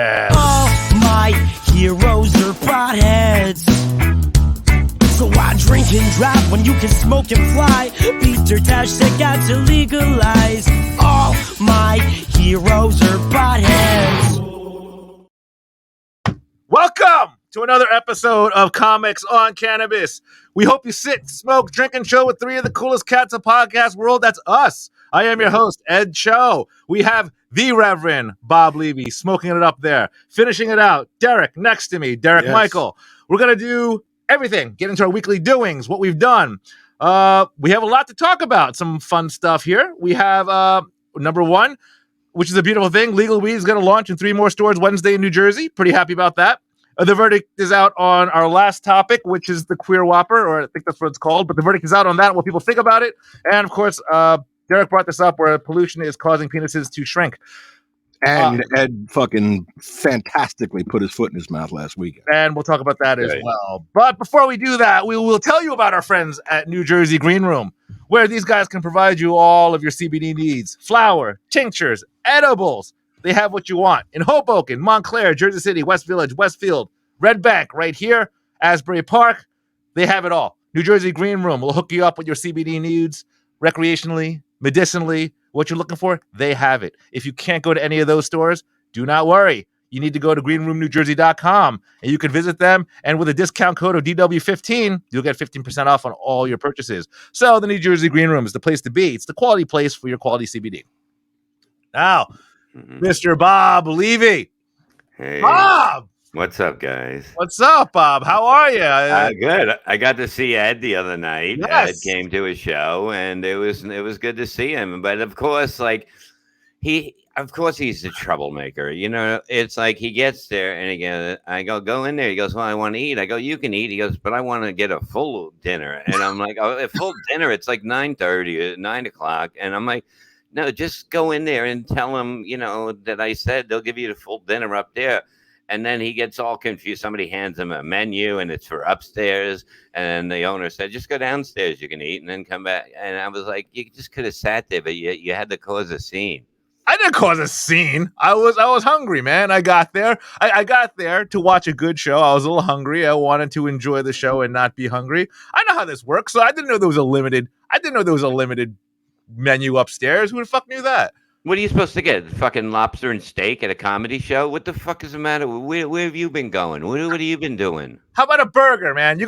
All my heroes are potheads. So why drink and drive when you can smoke and fly? Peter Tosh said got to legalize. All my heroes are potheads. Welcome to another episode of Comics on Cannabis. We hope you sit, smoke, drink, and chill with three of the coolest cats of podcast world. That's us. I am your host, Ed Cho. We have the Reverend Bob Levy smoking it up there. Finishing it out, Derek next to me, Derek Michael. We're going to do everything, get into our weekly doings, what we've done. We have a lot to talk about, some fun stuff here. We have number one, which is a beautiful thing. Legal weed is going to launch in 3 more stores Wednesday in New Jersey. Pretty happy about that. The verdict is out on our last topic, which is the queer whopper, or I think that's what it's called. But the verdict is out on that, what people think about it. And, of course, Derek brought this up where pollution is causing penises to shrink. And Ed fucking fantastically put his foot in his mouth last weekend. And we'll talk about that as well. But before we do that, we will tell you about our friends at New Jersey Green Room, where these guys can provide you all of your CBD needs. Flower, tinctures, edibles. They have what you want. In Hoboken, Montclair, Jersey City, West Village, Westfield, Red Bank, right here, Asbury Park. They have it all. New Jersey Green Room will hook you up with your CBD needs, recreationally, medicinally, what you're looking for, they have it. If you can't go to any of those stores, do not worry. You need to go to greenroomnewjersey.com and you can visit them. And with a discount code of DW15, you'll get 15% off on all your purchases. So the New Jersey Green Room is the place to be. It's the quality place for your quality CBD. Now, Mr. Bob Levy. Hey. Bob! What's up, guys? What's up, Bob? How are you? Good. I got to see Ed the other night. Yes. Ed came to his show, and it was good to see him. But of course, he's the troublemaker. You know, it's like he gets there, and again, I go in there. He goes, "Well, I want to eat." I go, "You can eat." He goes, "But I want to get a full dinner." And I'm like, "Oh, a full dinner? It's like 9:30, 9 o'clock." And I'm like, "No, just go in there and tell him, you know, that I said they'll give you the full dinner up there." And then he gets all confused. Somebody hands him a menu, and it's for upstairs. And the owner said, "Just go downstairs. You can eat, and then come back." And I was like, "You just could have sat there, but you had to cause a scene." I didn't cause a scene. I was hungry, man. I got there. I got there to watch a good show. I was a little hungry. I wanted to enjoy the show and not be hungry. I know how this works, so I didn't know there was a limited menu upstairs. Who the fuck knew that? What are you supposed to get? Fucking lobster and steak at a comedy show? What the fuck is the matter? Where have you been going? What have you been doing? How about a burger, man? How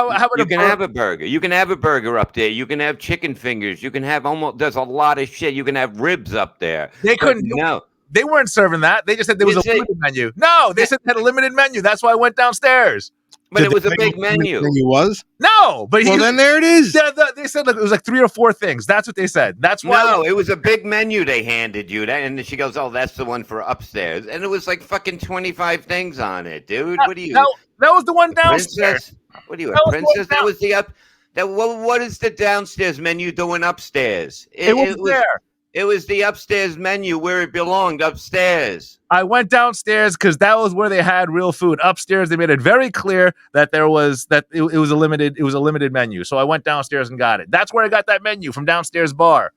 about you can have a burger. You can have a burger up there. You can have chicken fingers. You can have there's a lot of shit. You can have ribs up there. They couldn't. No. They weren't serving that. They just said there was a limited menu. No, they said they had a limited menu. That's why I went downstairs. But it was a big menu. Menu was? No, but then there it is. They said it was like 3 or 4 things. That's what they said. That's why. No, it was a big menu they handed you. And she goes, "Oh, that's the one for upstairs." And it was like fucking 25 things on it, dude. What are you? That was the one downstairs. Princess? What are you, a princess? That was the up. What is the downstairs menu doing upstairs? It was there. It was the upstairs menu where it belonged, upstairs. I went downstairs because that was where they had real food. Upstairs, they made it very clear that it was a limited menu. So I went downstairs and got it. That's where I got that menu, from downstairs bar.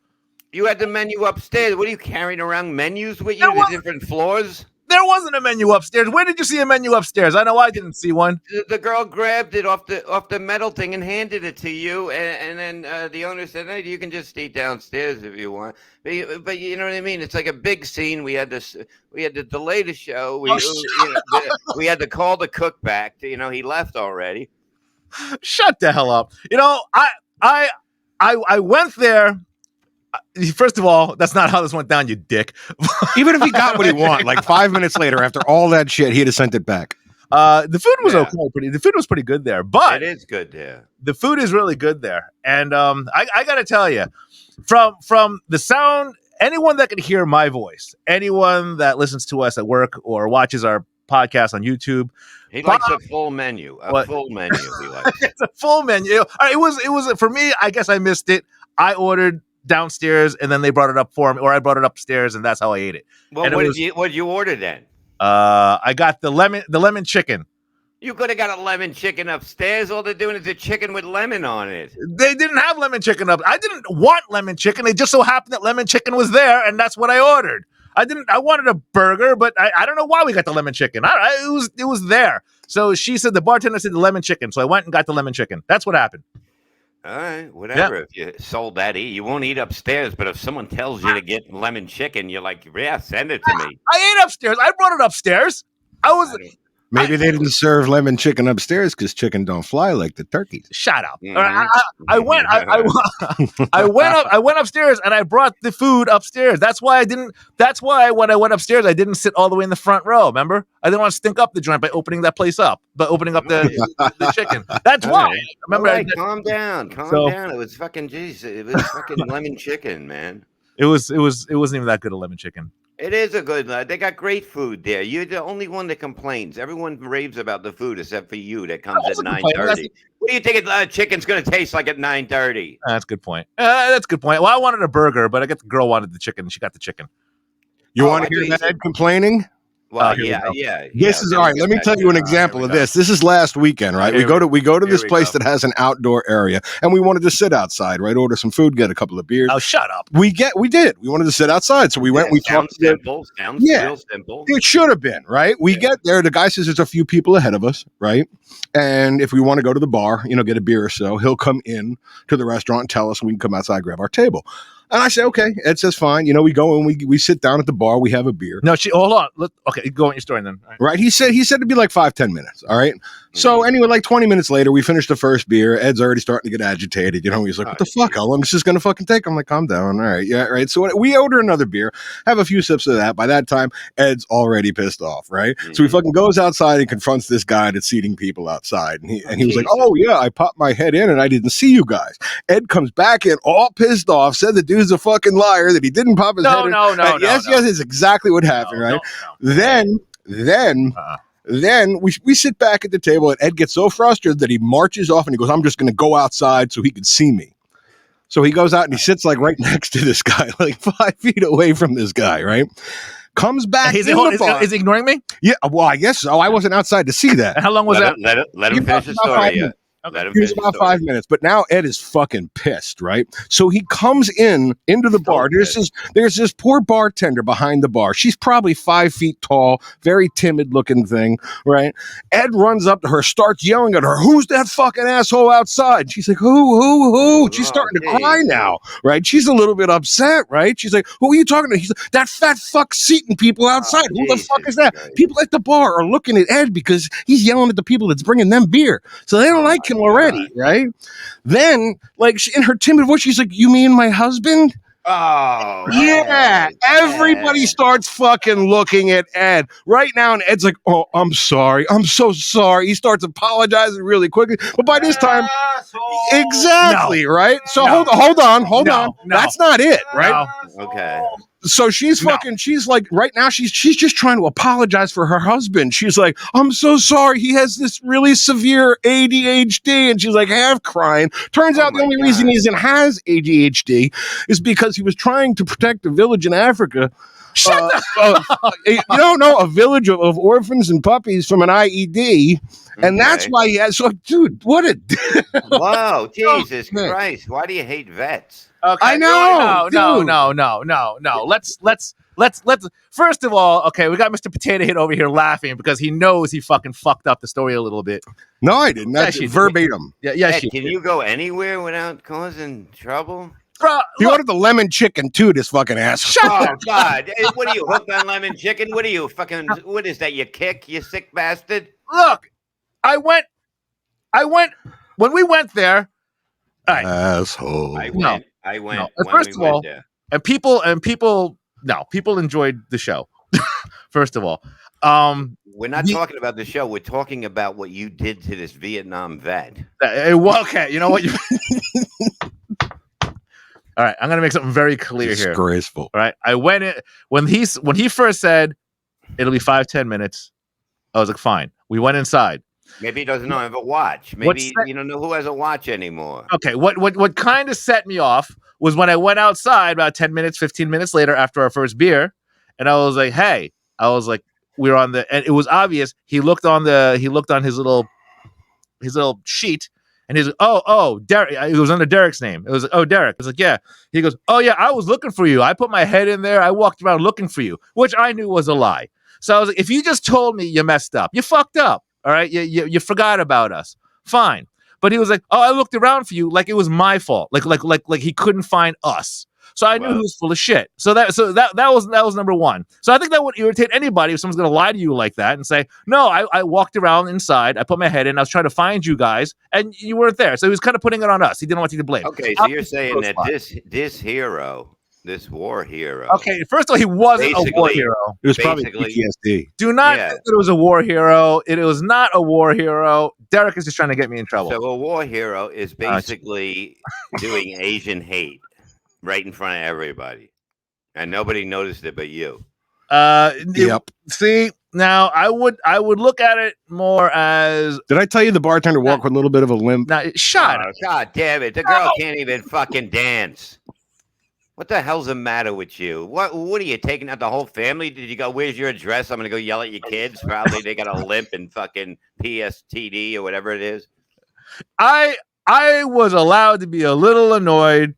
You had the menu upstairs. What are you carrying around menus with you? The different floors? There wasn't a menu upstairs. Where did you see a menu upstairs? I know I didn't see one. The girl grabbed it off the metal thing and handed it to you, and then the owner said, "Hey, you can just eat downstairs if you want." But you know what I mean? It's like a big scene. We had to delay the show. We had to call the cook back. He left already. Shut the hell up. I went there. First of all, that's not how this went down, you dick. Even if he got what he wanted, like 5 minutes later, after all that shit, he'd have sent it back. The food was okay. The food was pretty good there, but it is good there. The food is really good there, and I got to tell you, from the sound, anyone that can hear my voice, anyone that listens to us at work or watches our podcast on YouTube, he likes a full menu. Full menu. He likes. It's a full menu. It was for me. I guess I missed it. I ordered downstairs and then they brought it up for me, or I brought it upstairs and that's how I ate it. Well, what did you order then? I got the lemon chicken. You could have got a lemon chicken upstairs. All they're doing is a chicken with lemon on it. They didn't have lemon chicken up. I didn't want lemon chicken. It just so happened that lemon chicken was there, and that's what I ordered. I wanted a burger, but I don't know why we got the lemon chicken. It was there. So she said the bartender said the lemon chicken. So I went and got the lemon chicken. That's what happened. All right, whatever. If you sold that, you won't eat upstairs. But if someone tells you to get lemon chicken, you're like, yeah, send it to me. I ate upstairs. I brought it upstairs. Maybe they didn't serve lemon chicken upstairs because chicken don't fly like the turkeys. Shut up. Mhm. I went upstairs and I brought the food upstairs. That's why when I went upstairs, I didn't sit all the way in the front row. Remember? I didn't want to stink up the joint by opening that place up, but opening up the chicken. That's why. Right. Remember? Right, calm down. It was fucking it was fucking lemon chicken, man. It wasn't even that good a lemon chicken. It is a good. They got great food there. You're the only one that complains. Everyone raves about the food except for you. That comes at 9:30. What do you think chicken's going to taste like at 9:30? That's a good point. That's a good point. Well, I wanted a burger, but I guess the girl wanted the chicken. She got the chicken. You want to hear that Ed complaining? Well, yeah. This is all right. Let me tell you an example of this. This is last weekend, right? We go to this place that has an outdoor area, and we wanted to sit outside, right? Order some food, get a couple of beers. Oh, shut up. We did. We wanted to sit outside, so we went. We sounds simple. Sounds real simple. It should have been, right? We get there. The guy says there's a few people ahead of us, right? And if we want to go to the bar, get a beer or so, he'll come in to the restaurant and tell us, and we can come outside, grab our table. And I say, okay. Ed says, fine. We go and we sit down at the bar. We have a beer. No, hold on. Okay, go on your story then. Right. He said it'd be like 5-10 minutes. All right. So anyway, like 20 minutes later, we finished the first beer. Ed's already starting to get agitated. He's like, what the fuck? How long is this going to fucking take? I'm like, calm down. All right. Yeah. Right. So we order another beer, have a few sips of that. By that time, Ed's already pissed off. Right. So he fucking goes outside and confronts this guy that's seating people outside. And he was like, oh yeah, I popped my head in and I didn't see you guys. Ed comes back in all pissed off, said the dude's a fucking liar, that he didn't pop his head in. No. Yes, it's exactly what happened. Right. Then we sit back at the table and Ed gets so frustrated that he marches off and he goes, I'm just going to go outside so he can see me. So he goes out and he sits like right next to this guy, like 5 feet away from this guy, right? Comes back in the bar. Is he ignoring me? Yeah, well, I guess so. I wasn't outside to see that. How long was that? Let him finish the story. He was about 5 minutes, but now Ed is fucking pissed, right? So he comes into the bar. There's this poor bartender behind the bar. She's probably 5 feet tall, very timid looking thing, right? Ed runs up to her, starts yelling at her, who's that fucking asshole outside? She's like, who? She's starting to cry now, right? She's a little bit upset, right? She's like, who are you talking to? He's like, that fat fuck seating people outside. Who the fuck is that? Christ. People at the bar are looking at Ed because he's yelling at the people that's bringing them beer. So they don't like him already, right? Then, like, in her timid voice, she's like, you mean my husband? Oh, yeah. Everybody starts fucking looking at Ed right now, and Ed's like, oh, I'm sorry. I'm so sorry. He starts apologizing really quickly. But by this time, exactly, right? So hold on. That's not it, right? Okay. So she's like, right now, she's just trying to apologize for her husband. She's like, I'm so sorry. He has this really severe ADHD. And she's like half crying. Turns out the only reason he has ADHD is because he was trying to protect a village in Africa. A village of orphans and puppies from an IED. And that's why he has. So, dude, what a. Wow, Jesus Christ. Why do you hate vets? Okay, I know. No. Let's. First of all, okay, we got Mr. Potato Head over here laughing because he knows he fucking fucked up the story a little bit. No, I didn't. That's verbatim. Yeah. Can you go anywhere without causing trouble? Bro, he ordered the lemon chicken too, this fucking ass. Oh, God. Hey, what are you, hooked on lemon chicken? What are you, fucking, what is that, you kick, you sick bastard? Look, I went, when we went there, asshole. I went. No. First of all, people enjoyed the show. First of all, we're not talking about the show. We're talking about what you did to this Vietnam vet. Okay, you know what? All right, I'm gonna make something very clear here. Disgraceful. All right, I went in when he first said it'll be 5-10 minutes. I was like, fine. We went inside. Maybe he doesn't have a watch. Maybe you don't know who has a watch anymore. Okay, what kind of set me off was when I went outside about 10 minutes, 15 minutes later after our first beer, and I was like, hey, we were on and it was obvious he looked on his little sheet, And he's like, oh, Derek. It was under Derek's name. It was like, oh, Derek. I was like, yeah. He goes, oh, yeah, I was looking for you. I put my head in there. I walked around looking for you, which I knew was a lie. So I was like, if you just told me you messed up, you fucked up. All right. You forgot about us. Fine. But he was like, oh, I looked around for you like it was my fault. Like he couldn't find us. So I knew he was full of shit. So that was number one. So I think that would irritate anybody if someone's going to lie to you like that and say, no, I walked around inside. I put my head in. I was trying to find you guys, and you weren't there. So he was kind of putting it on us. He didn't want you to blame. Okay, so you're saying that this hero, this war hero. Okay, first of all, he wasn't a war hero. It was probably PTSD. Do not think that it was a war hero. It was not a war hero. Derek is just trying to get me in trouble. So a war hero is basically doing Asian hate right in front of everybody, and nobody noticed it but you. Yep. See, now I would look at it more as. Did I tell you the bartender walked with a little bit of a limp? Shut up. God damn it! The girl can't even fucking dance. What the hell's the matter with you? What are you taking out the whole family? Did you go? Where's your address? I'm gonna go yell at your kids. Probably they got a limp and fucking PSTD or whatever it is. I was allowed to be a little annoyed.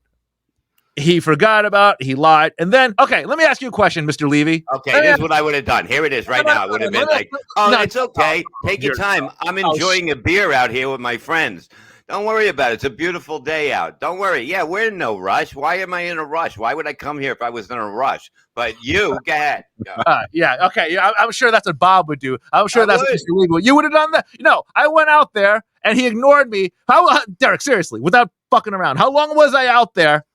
He forgot about, he lied. And then, okay, let me ask you a question, Mr. Levy. Okay, this is what I would have done. Here it is right now. It would have been like, oh, it's okay. Take your time. I'm enjoying a beer out here with my friends. Don't worry about it. It's a beautiful day out. Don't worry. Yeah, we're in no rush. Why am I in a rush? Why would I come here if I was in a rush? But you, go ahead. Yeah, okay. Yeah, I'm sure that's what Bob would do. I'm sure that's what Mr. Levy would. You would have done that? No, I went out there and he ignored me. Derek, seriously, without fucking around. How long was I out there?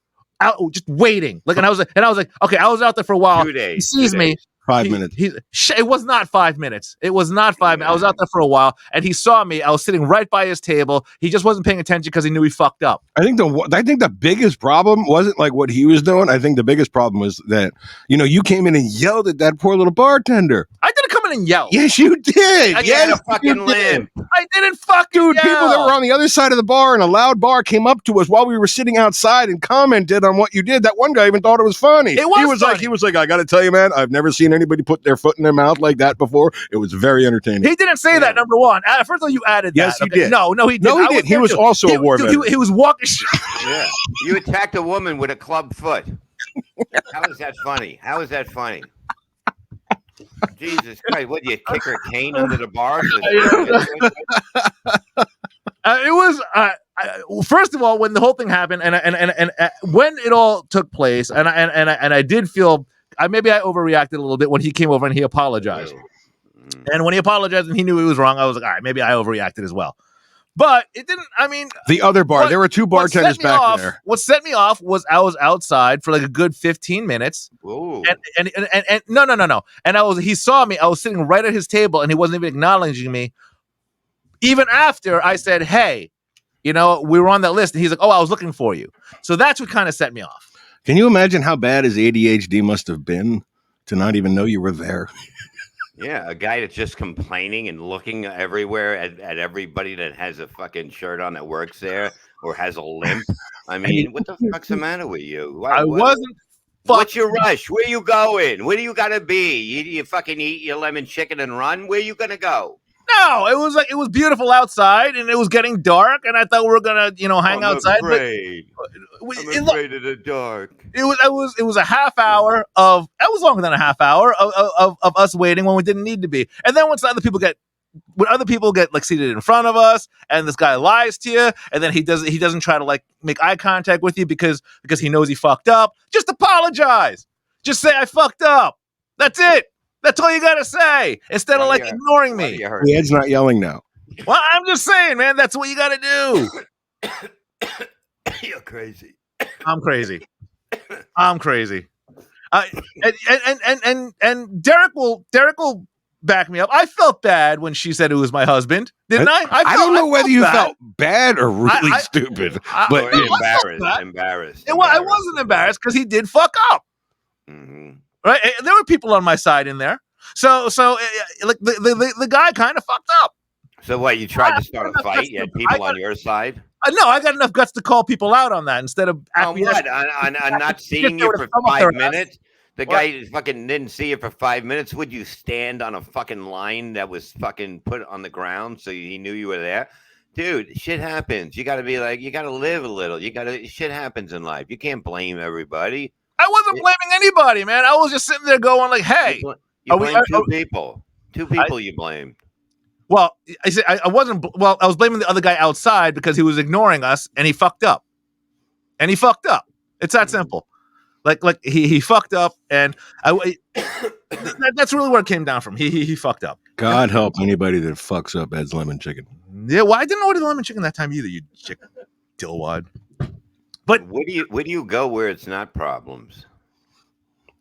Just waiting. And I was like, okay, I was out there for a while. 2 days. He sees me. 5 minutes. It was not 5 minutes. It was not 5 minutes. I was out there for a while, and he saw me. I was sitting right by his table. He just wasn't paying attention because he knew he fucked up. I think the biggest problem wasn't like what he was doing. I think the biggest problem was that you came in and yelled at that poor little bartender. I didn't come in and yell. Yes, you did. I had a fucking limp. I didn't fucking yell. People that were on the other side of the bar in a loud bar came up to us while we were sitting outside and commented on what you did. That one guy even thought it was funny. He was like, I got to tell you, man, I've never seen anybody put their foot in their mouth like that before. It was very entertaining. He didn't say that, number one. First of all, you added that. Yes, you did. No, he didn't. No, he did. He was also a war veteran. He was walking. Yeah. You attacked a woman with a club foot. How is that funny? Jesus Christ, what, you kick her cane under the bar? It was first of all, when the whole thing happened, and when it all took place, and I did feel maybe I overreacted a little bit when he came over and he apologized. And when he apologized and he knew he was wrong, I was like, all right, maybe I overreacted as well. But it didn't. I mean, the other bar, there were two bartenders back there. What set me off was I was outside for like a good 15 minutes. Ooh. And no. And he saw me. I was sitting right at his table, and he wasn't even acknowledging me. Even after I said, "Hey, we were on that list," and he's like, "Oh, I was looking for you." So that's what kind of set me off. Can you imagine how bad his ADHD must have been to not even know you were there? Yeah, a guy that's just complaining and looking everywhere at everybody that has a fucking shirt on that works there or has a limp. I mean, what the fuck's the matter with you? What's your rush? Where you going? Where do you gotta be? You fucking eat your lemon chicken and run? Where you gonna go? No, it was beautiful outside, and it was getting dark, and I thought we were gonna, hang outside. I'm afraid of the dark. It was a half hour of. That was longer than a half hour of us waiting when we didn't need to be. And then when other people get like seated in front of us, and this guy lies to you, and then he doesn't try to like make eye contact with you because he knows he fucked up. Just apologize. Just say I fucked up. That's it. That's all you gotta say instead of like ignoring me. The Ed's not yelling now. Well, I'm just saying, man. That's what you gotta do. You're crazy. I'm crazy. And Derek will back me up. I felt bad when she said it was my husband, didn't I? I don't know whether you felt bad or really stupid, but embarrassed. I wasn't embarrassed because he did fuck up. Mm-hmm. Right? There were people on my side in there. So like the guy kind of fucked up. So what, you tried to start a fight? You had people on your side? No, I got enough guts to call people out on that instead of on what? On not seeing you for 5 minutes? The guy fucking didn't see you for 5 minutes. Would you stand on a fucking line that was fucking put on the ground so he knew you were there? Dude, shit happens. You got to be like, you got to live a little. Shit happens in life. You can't blame everybody. I wasn't blaming anybody, man. I was just sitting there going like, "Hey, you blame two people. Two people you blame." Well, I said I wasn't. Well, I was blaming the other guy outside because he was ignoring us, and he fucked up. It's that simple. Like he fucked up, and that's really where it came down from. He fucked up. God help anybody that fucks up Ed's lemon chicken. Yeah, well, I didn't order the lemon chicken that time either. You chicken dillwad. But where do you go where it's not problems?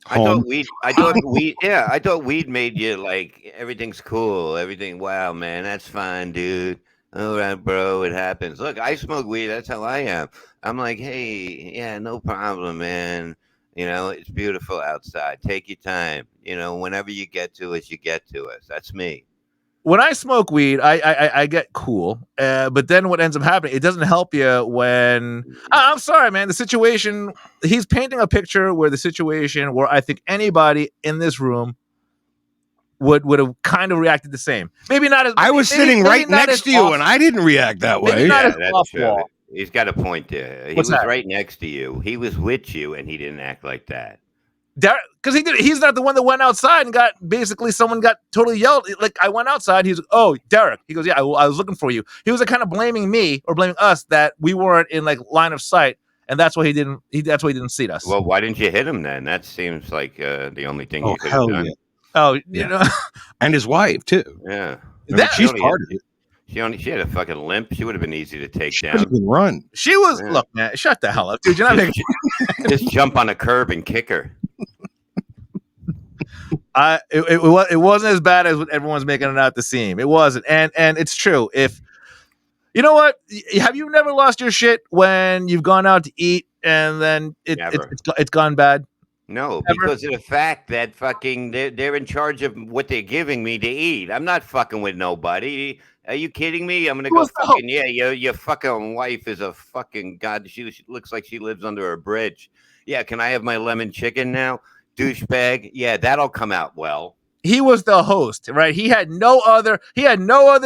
Home. I thought weed made you like everything's cool. Everything, wow, man, that's fine, dude. All right, bro, it happens. Look, I smoke weed. That's how I am. I'm like, hey, yeah, no problem, man. You know, it's beautiful outside. Take your time. You know, whenever you get to us, you get to us. That's me. When I smoke weed, I get cool. But then what ends up happening, it doesn't help you when... I'm sorry, man. The situation... He's painting a picture where I think anybody in this room would have kind of reacted the same. Maybe not as... I was sitting right next to you, and I didn't react that way. Yeah, that's true. He's got a point there. He was right next to you. He was with you, and he didn't act like that. Because he's not the one that went outside and someone got totally yelled. Like, I went outside. He's like, oh, Derek. He goes, yeah, I was looking for you. He was like kind of blaming me or blaming us that we weren't in like line of sight, and that's why he didn't see us. Well, why didn't you hit him then? That seems like the only thing you could have done. Yeah. Oh, you know, and his wife too. Yeah, she's part of it. She had a fucking limp. She would have been easy to take down. She could run. She was look, man. Shut the hell up, dude. You're not making just jump on a curb and kick her. It wasn't as bad as what everyone's making it out to seem. It wasn't, and it's true. If you know what, have you never lost your shit when you've gone out to eat and then it's gone bad? No, because of the fact that fucking they're in charge of what they're giving me to eat. I'm not fucking with nobody. Are you kidding me? I'm gonna go fucking your fucking wife is a fucking god. She looks like she lives under a bridge. Yeah, can I have my lemon chicken now? Douchebag. Yeah, that'll come out well. He was the host, right? He had no other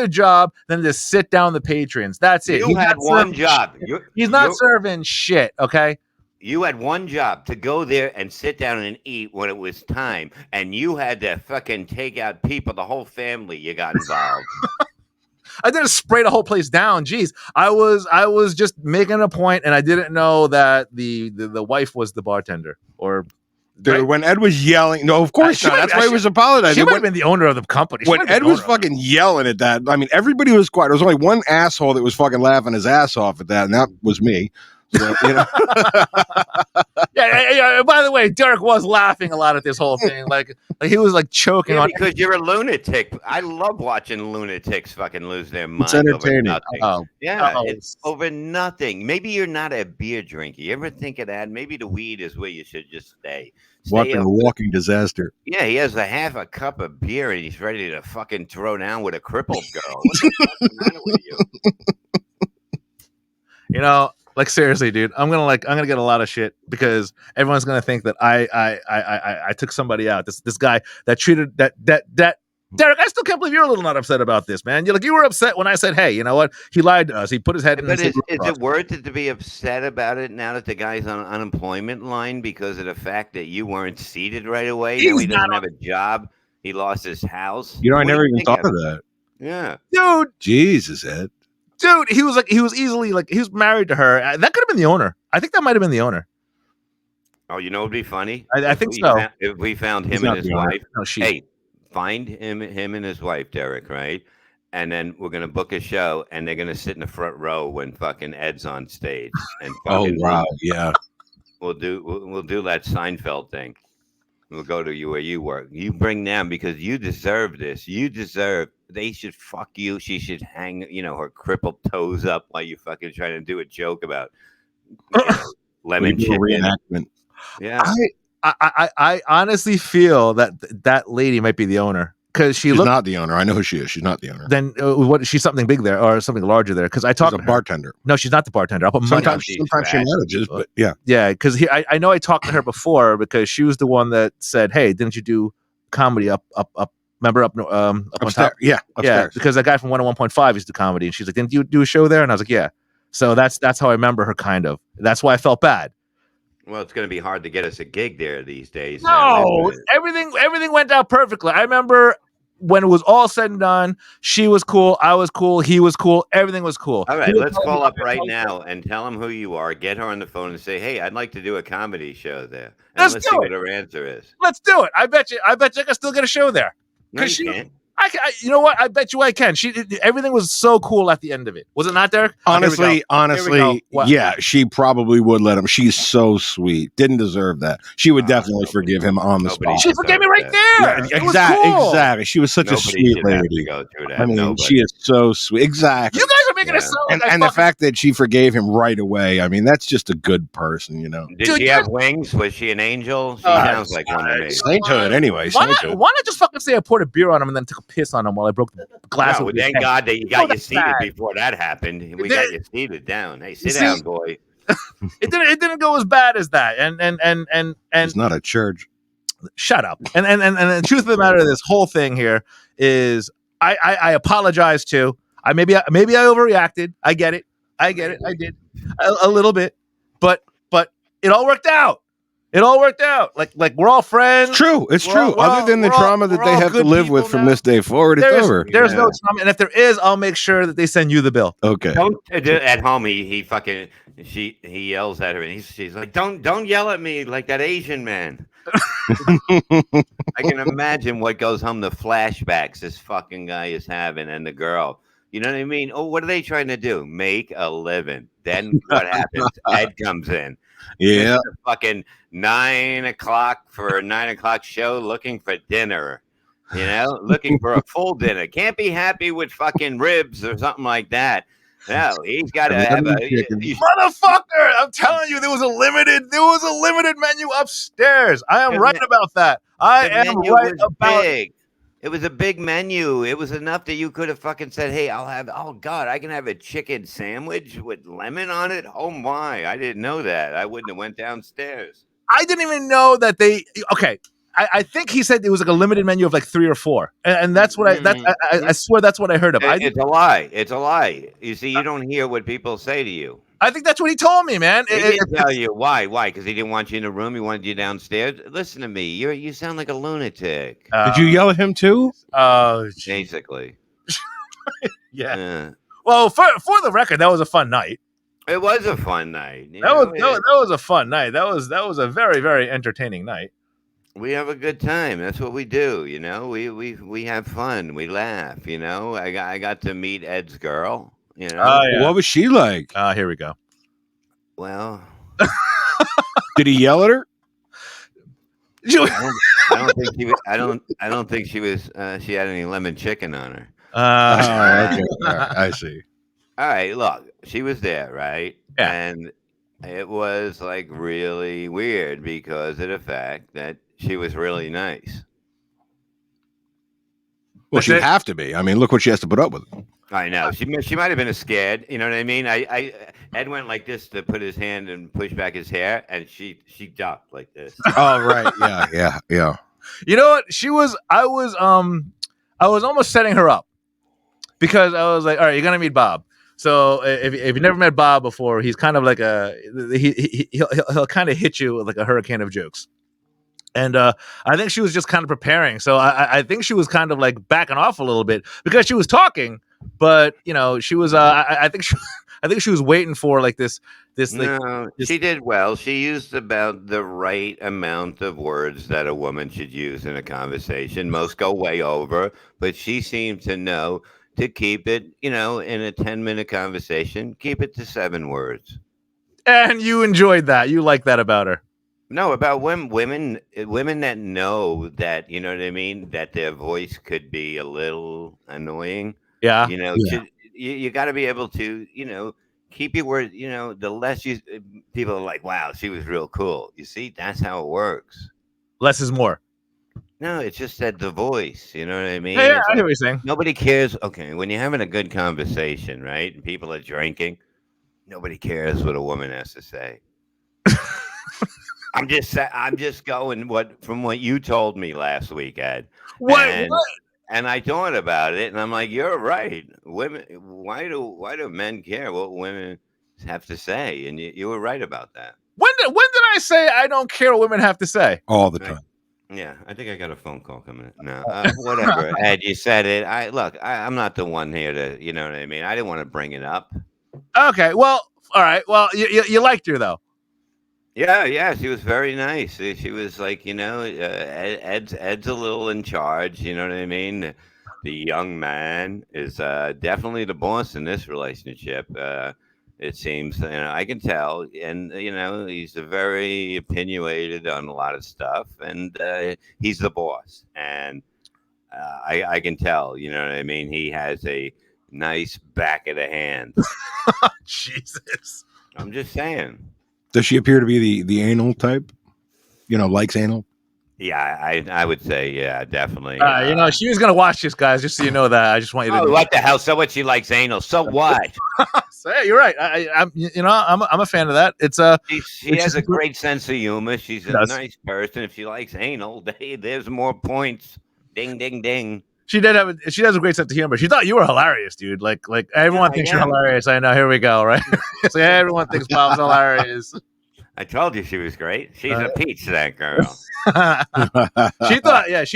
job than to sit down the patrons. That's it. You had one job. He's not serving shit, okay? You had one job to go there and sit down and eat when it was time, and you had to fucking take out people, the whole family. You got involved. I didn't spray the whole place down. Jeez, I was just making a point, and I didn't know that the wife was the bartender. Or dude, when Ed was yelling, no, of course not. That's why he was apologizing. She might have been the owner of the company. When Ed was fucking yelling at that, I mean, everybody was quiet. There was only one asshole that was fucking laughing his ass off at that, and that was me. So, you know. yeah. By the way, Derek was laughing a lot at this whole thing. Like he was like choking on because you're a lunatic. I love watching lunatics fucking lose their mind. It's entertaining. It's over nothing. Maybe you're not a beer drinker. You ever think of that? Maybe the weed is where you should just stay. A walking disaster. Yeah, he has half a cup of beer and he's ready to fucking throw down with a crippled girl. What the fuck's the matter with you? You know. Like seriously, dude, I'm gonna get a lot of shit because everyone's gonna think that I took somebody out. This guy that treated that Derek. I still can't believe you're a little not upset about this, man. You were upset when I said, hey, you know what? He lied to us. He put his head in. But is it worth it to be upset about it now that the guy's on unemployment line because of the fact that you weren't seated right away? Now he doesn't have a job. He lost his house. You know, I never even thought of that. Yeah, dude. Jesus, Ed. Dude, he was married to her. That could have been the owner. I think that might have been the owner. Oh, you know, it'd be funny. I think so. If we found him and his wife, hey, find him and his wife, Derek, right? And then we're gonna book a show, and they're gonna sit in the front row when fucking Ed's on stage. And yeah, we'll do that Seinfeld thing. We'll go to you where you work. You bring them because you deserve this. They should fuck you. She should hang, her crippled toes up while you fucking trying to do a joke about lemon chicken. Reenactment. Yeah. I honestly feel that lady might be the owner because she's not the owner. I know who she is. She's not the owner. Then she's something big there or something larger there. Because I talked to a bartender. No, she's not the bartender. I'll put sometimes she manages, but yeah. Yeah, because I know I talked to her before because she was the one that said, "Hey, didn't you do comedy up Remember up on Upstairs. top? Yeah, upstairs. Yeah, because that guy from 101.5 used to comedy, and she's like, "Didn't you do a show there?" And I was like, "Yeah." So that's how I remember her. Kind of. That's why I felt bad. Well, it's going to be hard to get us a gig there these days. Now, No, isn't it? everything went out perfectly. I remember when it was all said and done. She was cool. I was cool. He was cool. Everything was cool. All He right, was let's telling me call about up his right life. now and tell him who you are. Get her on the phone and say, "Hey, I'd like to do a comedy show there," and Let's let's do see it. what her answer is. Let's do it. I bet you I can still get a show there. No, you Because can't. you know what? I bet you I can. Everything was so cool at the end of it. Was it not, Derek? Oh, here we go. Honestly, What? yeah, she probably would let him. She's so sweet. Didn't deserve that. She would definitely nobody- forgive him on the nobody spot. She forgave me right deserves there. Yeah, It was cool. exactly. She was such a Nobody sweet should have to lady. go through that. I mean, Nobody. she is so sweet. Exactly. You guys are making Yeah. it sound like And the fact that she forgave him right away, I mean, that's just a good person, you know. Did Dude, she you have guys- wings? Was she an angel? She sounds like one to me. Sainthood, anyway. why Sainthood. not just fucking say I poured a beer on him and then took a piss on him while I broke the glass No, over his thank head? God that you got you that's seated bad. before that happened. We got you seated down. Hey, sit see- down, boy. It didn't go as bad as that. And It's not a church. shut up. And the truth of the matter of this whole thing here is I apologize too. Maybe I overreacted. I get it. I did a little bit, but it all worked out. It all worked out. Like we're all friends. It's true. It's We're true. all- we're Other all- than the we're all- trauma that we're they all have to good live with people from now. this day forward, it's over. There's no Yeah. trauma, and if there is, I'll make sure that they send you the bill. Okay. Don't at home. He fucking he yells at her, and she's like, "Don't yell at me like that Asian man." I can imagine what goes home, the flashbacks this fucking guy is having, and the girl. You know what I mean? Oh, what are they trying to do? Make a living. Then what happens? Ed comes in. Yeah. It's fucking 9 o'clock for a 9 o'clock show, looking for dinner. You know, looking for a full dinner. Can't be happy with fucking ribs or something like that. No, he's got to have a. Motherfucker! I'm telling you, there was a limited menu upstairs. I am The right about that. I the am menu right was about big. It was a big menu. It was enough that you could have fucking said, "Hey, I'll have. Oh God, I can have a chicken sandwich with lemon on it." Oh my, I didn't know that. I wouldn't have went downstairs. I didn't even know that they. Okay, I think he said it was like a limited menu of like 3 or 4, and that's what I swear that's what I heard of. It's a lie. It's a lie. You see, you don't hear what people say to you. I think that's what he told me, man. He didn't tell you why. Why? Because he didn't want you in the room. He wanted you downstairs. Listen to me. You sound like a lunatic. Did you yell at him too? Oh, Basically. yeah. Well, for the record, that was a fun night. It was a fun night. That was a fun night. That was a very, very entertaining night. We have a good time. That's what we do. You know, we have fun. We laugh. You know, I got to meet Ed's girl. You know, Oh, yeah. What was she like? Here we go. well, Did he yell at her? I don't think she was. I don't think she was. She had any lemon chicken on her. Okay. All right, I see. All right, look, she was there, right? Yeah. And it was like really weird because of the fact that she was really nice. Well, she'd have to be. I mean, look what she has to put up with. I know she might have been scared. You know what I mean? Ed went like this to put his hand and push back his hair, and she ducked like this. Oh, right. Yeah. You know what? I was almost setting her up because I was like, all right, you're gonna meet Bob. So if you never met Bob before, he's kind of like he'll kind of hit you with like a hurricane of jokes. And I think she was just kind of preparing. So I think she was kind of like backing off a little bit because she was talking, but you know, she was I think she was waiting for like this like No, she did well. She used about the right amount of words that a woman should use in a conversation. Most go way over, but she seemed to know to keep it, you know, in a 10-minute conversation, keep it to 7 words. and you enjoyed that. You like that about her. No, about women that know that, you know what I mean, that their voice could be a little annoying. Yeah. You know, Yeah. you got to be able to, you know, keep your word. You know, the less you people are like, wow, she was real cool. You see, that's how it works. Less is more. No, it's just that the voice. You know what I mean? Yeah, It's I like, hear what you're saying. nobody cares. Okay, when you're having a good conversation, right, and people are drinking, nobody cares what a woman has to say. I'm just going from what you told me last week, Ed. What? And- What? And I thought about it, and I'm like, you're right. Women, why do men care what women have to say? And you were right about that. When did I say I don't care what women have to say? All the Right. time. Yeah, I think I got a phone call coming in. No, whatever. Ed, you said it. I'm not the one here to, you know what I mean. I didn't want to bring it up. Okay, well, all right. Well, you liked her though. Yeah, yeah, she was very nice. She was like, Ed's a little in charge. You know what I mean? The young man is definitely the boss in this relationship. It seems, I can tell, and he's a very opinionated on a lot of stuff, and he's the boss, and I can tell. You know what I mean? He has a nice back of the hand. Jesus. I'm just saying. Does she appear to be the anal type? Likes anal. Yeah, I would say, yeah, definitely. She was gonna watch this, guys. Just so you know that. I just want you to Oh, know. what the hell? So what? She likes anal. So what? So, yeah, you're right. I'm a fan of that. It's She it's has just a great sense of humor. She's a does. nice person. If she likes anal, there's more points. Ding, ding, ding. She has a great sense of humor. She thought you were hilarious, dude. Like Yeah, everyone I thinks you're am. hilarious. I know. Here we go. Right? It's like everyone thinks Bob's hilarious. I told you she was great. She's a peach, that girl. She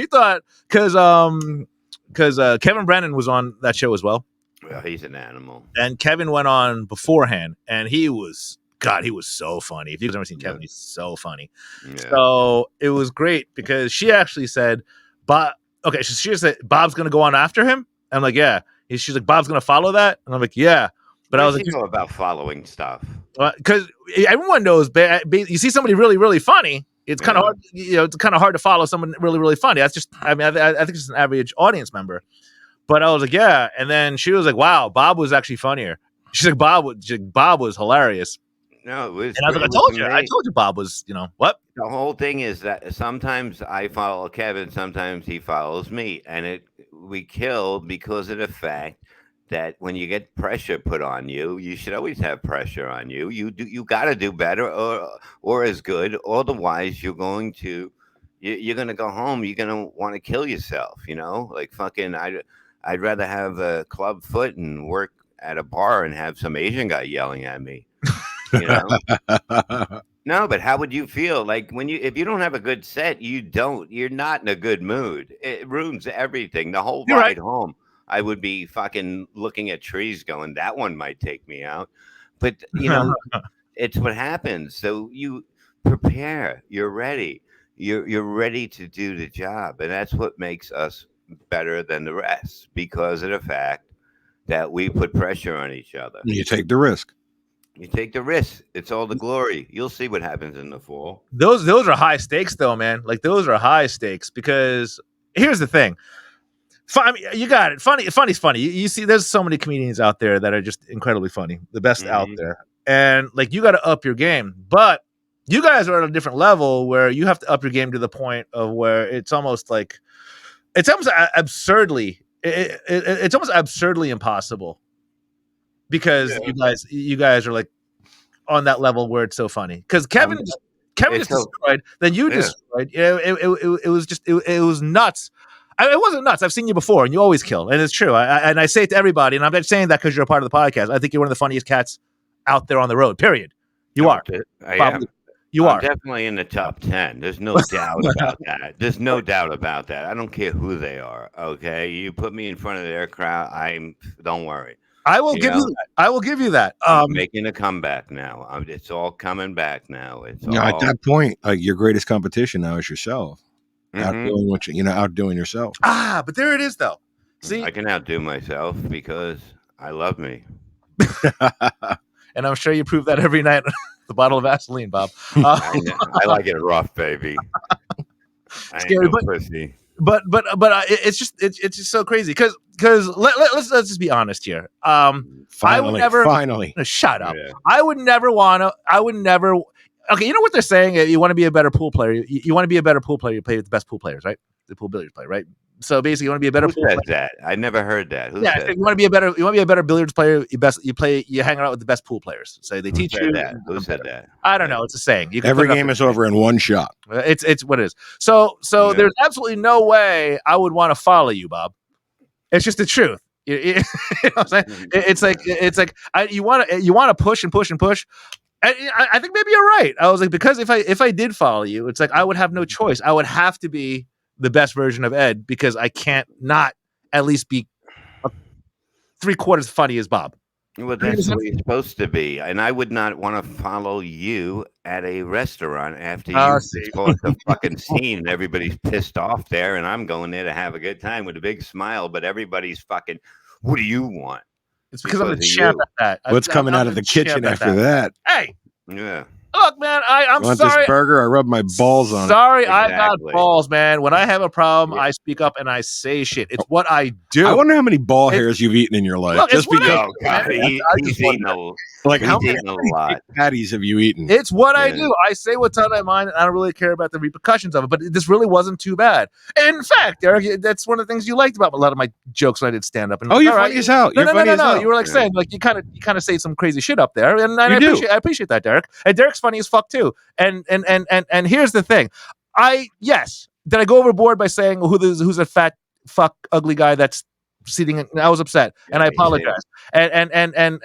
thought because Kevin Brennan was on that show as well, Well, he's an animal. and Kevin went on beforehand, and he was so funny. If you've ever seen Kevin, he's so funny. Yeah. So it was great because she actually said, "Bob." Okay, she said Bob's gonna go on after him. I'm like, yeah. She's like, Bob's gonna follow that, and I'm like, yeah. But I was What like, does she know about following stuff? because everyone knows, you see somebody really, really funny. It's kind of hard, it's kind of hard to follow someone really, really funny. That's just, I think it's just an average audience member. But I was like, yeah. And then she was like, wow, Bob was actually funnier. She's like, Bob was hilarious. No, it was. And I was like, I told you Bob was, what? The whole thing is that sometimes I follow Kevin, sometimes he follows me, and we kill because of the fact that when you get pressure put on you, you should always have pressure on you. You got to do better or as good. Otherwise, you're gonna go home. You're gonna want to kill yourself. Like fucking. I'd rather have a club foot and work at a bar and have some Asian guy yelling at me. You know. No, but how would you feel like if you don't have a good set, you're not in a good mood. It ruins everything. The whole You're ride right. home, I would be fucking looking at trees going, that one might take me out. But, it's what happens. So you prepare, you're ready. You're ready to do the job. And that's what makes us better than the rest because of the fact that we put pressure on each other. You take the risk. You take the risk. It's all the glory. You'll see what happens in the fall. Those are high stakes, though, man. Like those are high stakes because here's the thing. I mean, you got it. Funny's funny. You see, there's so many comedians out there that are just incredibly funny, the best out there, and like you got to up your game. But you guys are at a different level where you have to up your game to the point of where it's almost absurdly, it's almost absurdly impossible because you guys are like on that level where it's so funny because Kevin just destroyed, then you destroyed. It was just it was nuts. It wasn't nuts. I've seen you before, and you always kill, and it's true. And I say it to everybody, and I'm not saying that because you're a part of the podcast. I think you're one of the funniest cats out there on the road. Period. You are. I am. You are definitely in the top 10. There's no doubt about that. There's no doubt about that. I don't care who they are. Okay, you put me in front of their crowd. Don't worry. I will give you that. I will give you that. I'm making a comeback now. It's all coming back now. It's all... at that point, your greatest competition now is yourself. Outdoing yourself. But there it is, though. See, I can outdo myself because I love me. And I'm sure you prove that every night with the bottle of Vaseline, Bob. I like it rough, baby. Scary, but it's just so crazy because let's just be honest here. I would never shut up. Yeah. I would never. Okay, you know what they're saying? You want to be a better pool player. You want to be a better pool player. You play with the best pool players, right? The pool billiards play, right? So basically, you want to be a better Who pool says player. that? I never heard that. Who Yeah, said you want to be a better billiards player. You hang out with the best pool players. So they Who teach said you. that? and Who become said better. that? I don't know. It's a saying. You can Every put it up game there. is over in one shot. It's what it is. So Yeah. there's absolutely no way I would want to follow you, Bob. It's just the truth. You know what I'm saying? It's like you want to push and push and push. And I think maybe you're right. I was like, because if I did follow you, it's like I would have no choice. I would have to be the best version of Ed because I can't not at least be 3/4 funny as Bob. Well, that's the way it's supposed to be. And I would not want to follow you at a restaurant after you See. caused a fucking scene and everybody's pissed off there, and I'm going there to have a good time with a big smile, but everybody's fucking, what do you want? It's because I'm the Because of champ you. at that. What's coming I'm out of the champ kitchen at after that? Hey, Yeah. look, man, I'm You want sorry. this burger? I rub my balls on it. Sorry, I got Exactly. balls, man. When I have a problem, Yeah. I speak up and I say shit. It's what I do. I wonder how many ball It's- hairs you've eaten in your life. Look, Just it's what because, Oh, God. I He's just eating like, how he's many eating a lot. patties have you eaten? It's what I Yeah. do. I say what's on my mind, and I don't really care about the repercussions of it. But this really wasn't too bad. In fact, Eric, that's one of the things you liked about a lot of my jokes when I did stand up. Oh, you're funny as hell. You're funny as hell. You were like Yeah. saying like you kind of say some crazy shit up there, and You do. I appreciate that, Derek. And Derek's funny as fuck too. And here's the thing. Did I go overboard by saying who's a fat fuck ugly guy that's seating? I was upset, and I Yeah, you said- apologize.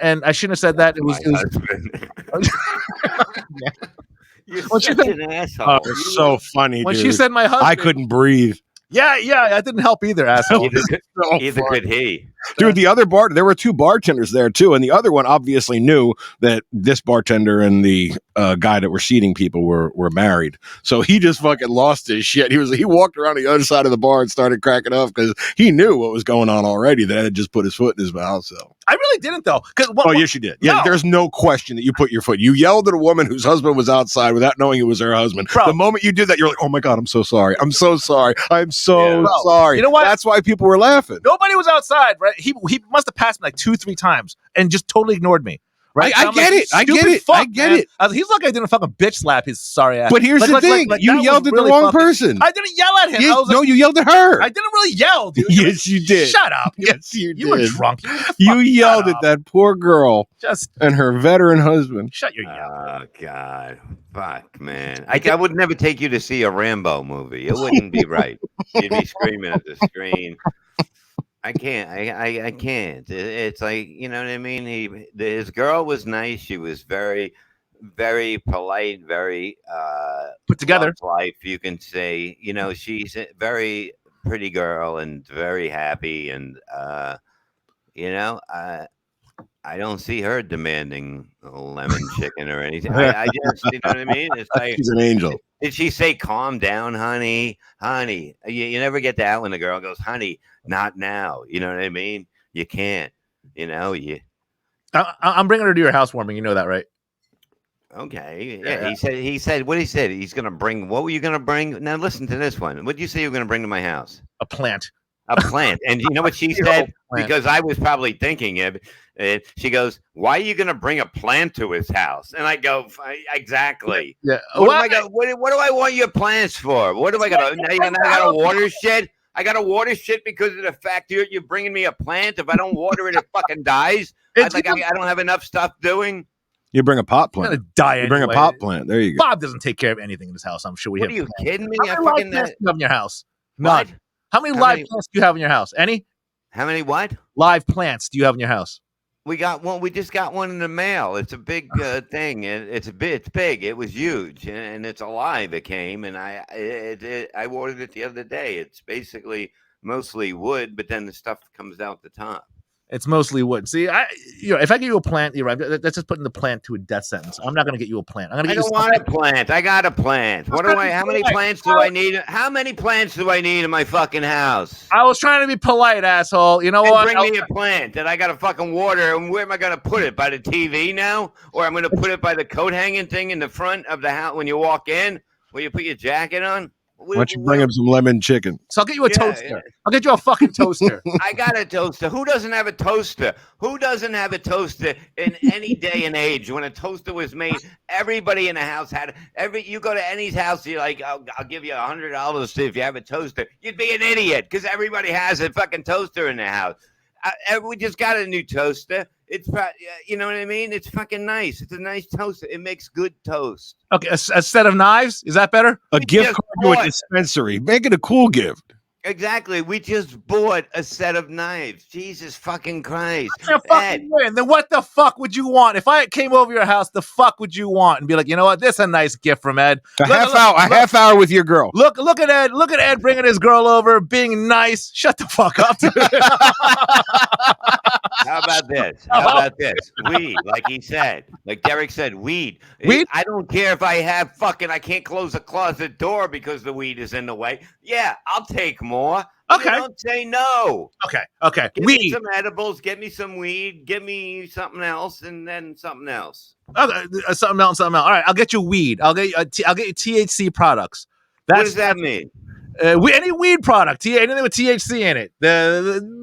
And I shouldn't have said that. It was husband. You're When she such said- an asshole. Oh, it's so funny, when dude. she said my husband. I couldn't breathe. Yeah, that didn't help either, asshole. Either could he. Dude, the other there were two bartenders there too, and the other one obviously knew that this bartender and the guy that were seating people were married. So he just fucking lost his shit. He walked around the other side of the bar and started cracking up because he knew what was going on already. That had just put his foot in his mouth. So I really didn't though. oh yes, you did. Yeah, No. there's no question that you put your foot. You yelled at a woman whose husband was outside without knowing it was her husband. Bro. The moment you did that, you're like, oh my god, I'm so sorry. I'm so sorry. I'm so Yeah. Bro, sorry. you know what? That's why people were laughing. Nobody was outside, right? He must have passed me like 2-3 times and just totally ignored me. Right? I And I'm get like, it. I "Stupid get it. fuck, I get man." it. I was like, he's lucky I didn't fucking bitch slap his sorry ass. But here's Like- the like- thing: like, you that was yelled at really the wrong fucking- person. I didn't yell at him. I was like, No, you yelled at her. I didn't really yell, dude. Yes, you did. Shut up. Yes, you You were did. drunk. You yelled Shut at up. that poor girl Just and her veteran husband. shut your yell. Oh, God. Fuck, man. I would never take you to see a Rambo movie. It wouldn't be right. You'd be screaming at the screen. I can't. I can't. It's like, you know what I mean? His girl was nice. She was very, very polite, very Put together. loves life. You can say, you know, she's a very pretty girl and very happy. And, you know, I don't see her demanding a lemon chicken or anything. I just, you know what I mean? It's like, She's an angel. did she say, calm down, honey? Honey. You never get that when the girl goes, honey, not now. You know what I mean? You can't. You know, I'm bringing her to your housewarming. You know that, right? okay. Yeah. Yeah. He said, what he said, he's going to bring, what were you going to bring? Now listen to this one. What did you say you were going to bring to my house? A plant. A plant. And you know what she Your said? old plant. Because I was probably thinking it. She goes, why are you going to bring a plant to his house? And I go, exactly. Yeah. What do I want your plants for? What do I got? Now I got to water shit. I got to water shit because of the fact you're bringing me a plant. If I don't water it, it fucking dies. I don't have enough stuff doing. You bring a pot I'm gonna plant. die. You bring a anyway. pot plant. There you go. Bob doesn't take care of anything in his house. I'm sure we What have. are you kidding me? How I many live fucking plants do you have in your house? what? None. How many How live many- plants do you have in your house? Any How many what? live plants do you have in your house? We got one. We just got one in the mail. It's a big thing. It's big. It was huge, and it's alive. It came, and I watered it the other day. It's basically mostly wood, but then the stuff comes out the top. It's mostly wood. See, if I give you a plant, you're right. That's just putting the plant to a death sentence. I'm not going to get you a plant. I'm going to I get you don't want a plant. I got a plant. What do I? How many plants do I need? How many plants do I need in my fucking house? I was trying to be polite, asshole. You know And what? bring me a plant that I got to fucking water. And where am I going to put it? By the TV now? Or I'm going to put it by the coat hanging thing in the front of the house when you walk in? Where you put your jacket on? Why don't you bring him some lemon chicken? So I'll get you a toaster. I'll get you a fucking toaster. I got a toaster. Who doesn't have a toaster? Who doesn't have a toaster in any day and age? When a toaster was made, everybody in the house had. You go to any's house, you're like, I'll give you $100 if you have a toaster. You'd be an idiot because everybody has a fucking toaster in their house. We just got a new toaster. It's, you know what I mean? It's fucking nice. It's a nice toaster. It makes good toast. Okay, a set of knives. Is that better? A gift card to a dispensary. Make it a cool gift. Exactly. We just bought a set of knives. Jesus fucking Christ. Then what the fuck would you want? If I came over your house, the fuck would you want? And be like, you know what? This is a nice gift from Ed. A half hour with your girl. Look at Ed. Look at Ed bringing his girl over, being nice. Shut the fuck up, dude. How about this? Weed, like he said. Like Derek said, weed. I don't care if I can't close the closet door because the weed is in the way. Yeah, I'll take more. Okay. Don't say no. Okay. Give me some edibles, get me some weed, give me something else, and then something else. Okay, something else. All right, I'll get you weed. I'll get you THC products. What does that mean? Any weed product, anything with THC in it.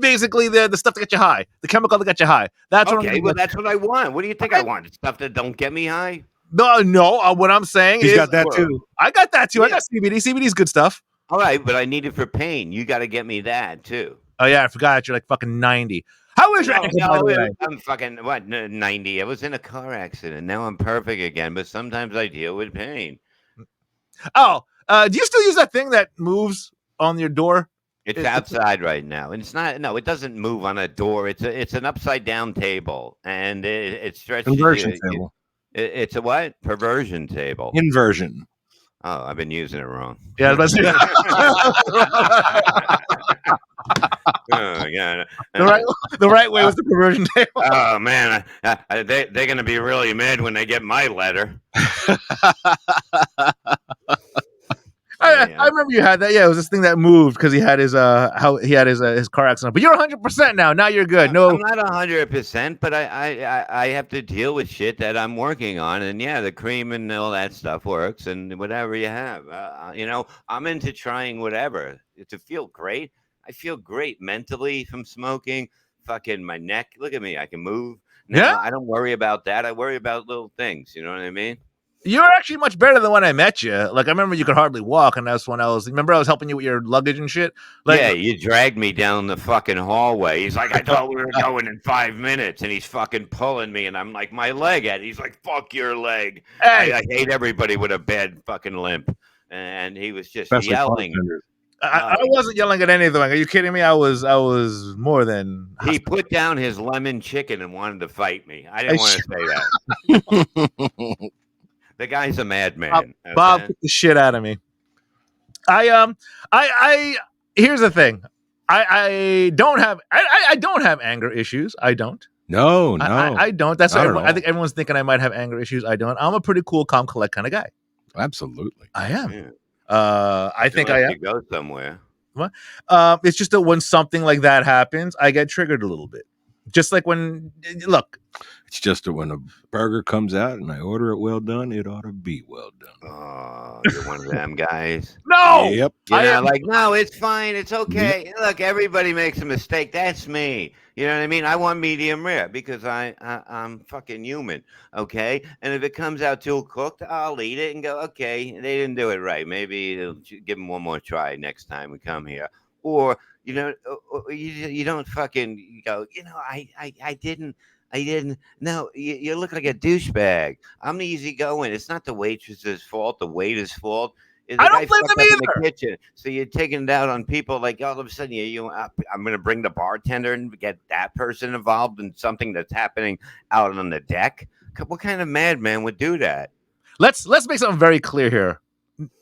Basically the stuff to get you high, the chemical to get you high. That's that's what I want. What do you think I want? Stuff that don't get me high? No. What I'm saying is, got that too. I got that too. Yeah. I got CBD. CBD's good stuff. All right, but I need it for pain. You got to get me that too. Oh yeah, I forgot you're like fucking 90. How is your ankle, by the way? I'm fucking 90. I was in a car accident. Now I'm perfect again, but sometimes I deal with pain. Oh, do you still use that thing that moves on your door? It's outside right now, and it's not. No, it doesn't move on a door. It's an upside down table, and it stretches. Inversion table. It's a what? Perversion table. Inversion. Oh, I've been using it wrong. Yeah, let's do that. Oh, yeah. The right way was the perversion table. Oh man, they're gonna be really mad when they get my letter. I remember you had that. Yeah, it was this thing that moved because he had his his car accident. But you're 100% now. Now you're good. No, I'm not 100%, but I have to deal with shit that I'm working on, and yeah, the cream and all that stuff works, and whatever you have, I'm into trying whatever to feel great. I feel great mentally from smoking. Fucking my neck. Look at me. I can move. Now, I don't worry about that. I worry about little things. You know what I mean? You're actually much better than when I met you. Like, I remember you could hardly walk, and that's when I was helping you with your luggage and shit? Like, yeah, you dragged me down the fucking hallway. He's like, I thought we were going in 5 minutes, and he's fucking pulling me, and I'm like, my leg. He's like, fuck your leg. Hey. I hate everybody with a bad fucking limp. And he was just yelling. I wasn't yelling at anything. Are you kidding me? I was more than. He put down his lemon chicken and wanted to fight me. I didn't want to say that. The guy's a madman. Bob took the shit out of me. Here's the thing. I don't have anger issues. I don't. No. I don't. That's what I think everyone's thinking I might have anger issues. I don't. I'm a pretty cool, calm, collect kind of guy. Absolutely. I am. Yeah. I think I am. You go somewhere. What? It's just that when something like that happens, I get triggered a little bit. Just like it's just that when a burger comes out and I order it well done, it ought to be well done. Oh, you're one of them guys. No. Yep. No, it's fine. It's okay. Yep. Look, everybody makes a mistake. That's me. You know what I mean? I want medium rare because I'm fucking human. Okay. And if it comes out too cooked, I'll eat it and go, okay, they didn't do it right. Maybe it'll give them one more try next time we come here. Or, you don't fucking go, I didn't. No, you look like a douchebag. I'm easygoing. It's not the waitress's fault, the waiter's fault. I don't blame them either. In the kitchen. So you're taking it out on people like all of a sudden I'm going to bring the bartender and get that person involved in something that's happening out on the deck. What kind of madman would do that? Let's make something very clear here.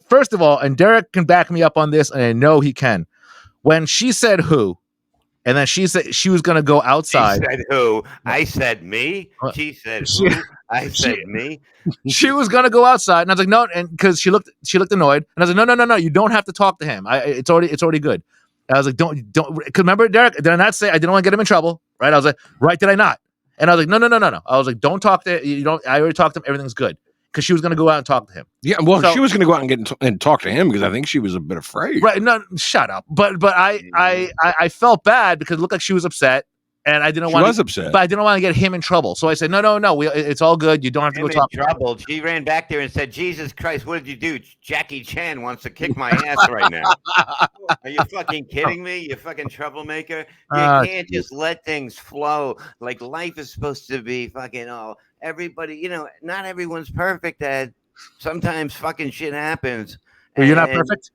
First of all, and Derek can back me up on this, and I know he can. When she said who, and then she said she was going to go outside. She said who? I said me. She said who? I said me. She was going to go outside, and I was like, no, and because she looked annoyed, and I was like, no, you don't have to talk to him. It's already good. And I was like, don't. Cause remember, Derek, did I not say I didn't want to get him in trouble? Right? I was like, right? Did I not? And I was like, no. I was like, don't talk to you. Don't. I already talked to him. Everything's good. because she was going to go out and talk to him. Yeah, well, So- she was going to go out and talk to him because I think she was a bit afraid. Right? No, shut up. But I felt bad because it looked like she was upset, and I didn't She want. was upset. But I didn't want to get him in trouble. So I said, no, it's all good. You don't have to Him go in talk. trouble. She ran back there and said, "Jesus Christ, what did you do? Jackie Chan wants to kick my ass right now." Are you fucking kidding me? You fucking troublemaker. You can't just let things flow. Like life is supposed to be fucking everybody, not everyone's perfect, Ed. Sometimes fucking shit happens. Well, you're not perfect.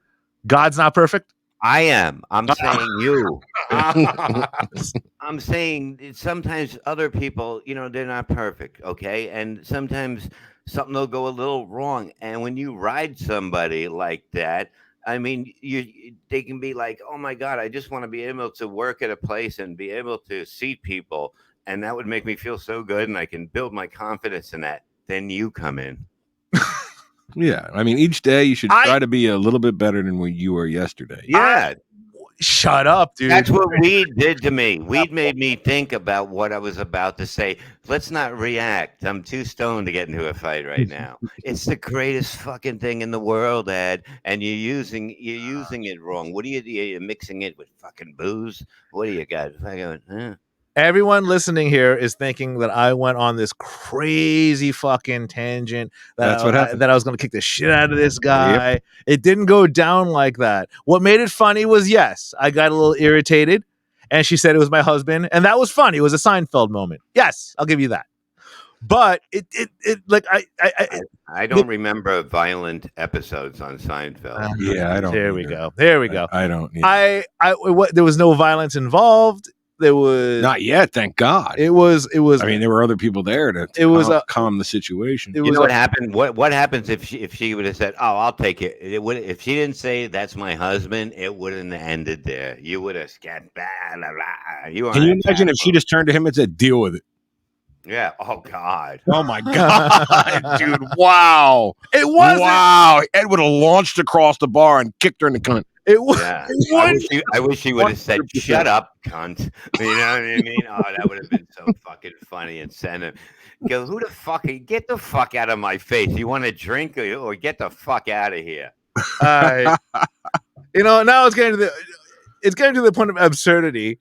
God's not perfect. I am. I'm saying you. I'm saying sometimes other people, they're not perfect, okay? And sometimes something will go a little wrong. And when you ride somebody like that, I mean, they can be like, "Oh my God, I just want to be able to work at a place and be able to see people, and that would make me feel so good, and I can build my confidence in that." Then you come in. Yeah, I mean, each day you should try to be a little bit better than what you were yesterday. Yeah. Shut up, dude. That's what weed did to me. Weed made me think about what I was about to say. Let's not react. I'm too stoned to get into a fight right now. It's the greatest fucking thing in the world, Ed. And you're using it wrong. What are you're mixing it with fucking booze? What do you got? Everyone listening here is thinking that I went on this crazy fucking tangent that I was going to kick the shit out of this guy. Yep. It didn't go down like that. What made it funny was, yes, I got a little irritated, and she said it was my husband, and that was funny. It was a Seinfeld moment. Yes, I'll give you that. But it like I don't remember violent episodes on Seinfeld. Yeah, I don't. There we go. There we go. I don't. There was no violence involved. There was not yet, thank God. It was. I mean, there were other people there to calm the situation. You know what happened? What happens if she would have said, "Oh, I'll take it"? It would. If she didn't say that's my husband, it wouldn't have ended there. You would have scat. Blah, blah, blah. Can you imagine if she just turned to him and said, "Deal with it"? Yeah. Oh God. Oh my God, dude! Wow. It was. Wow. Ed would have launched across the bar and kicked her in the cunt. It was. Yeah. I wish she would have said, "Shut up, cunt." You know what I mean? Oh, that would have been so fucking funny and send him. Go, who the fuck? Get the fuck out of my face. You want a drink or get the fuck out of here? Now it's getting to the point of absurdity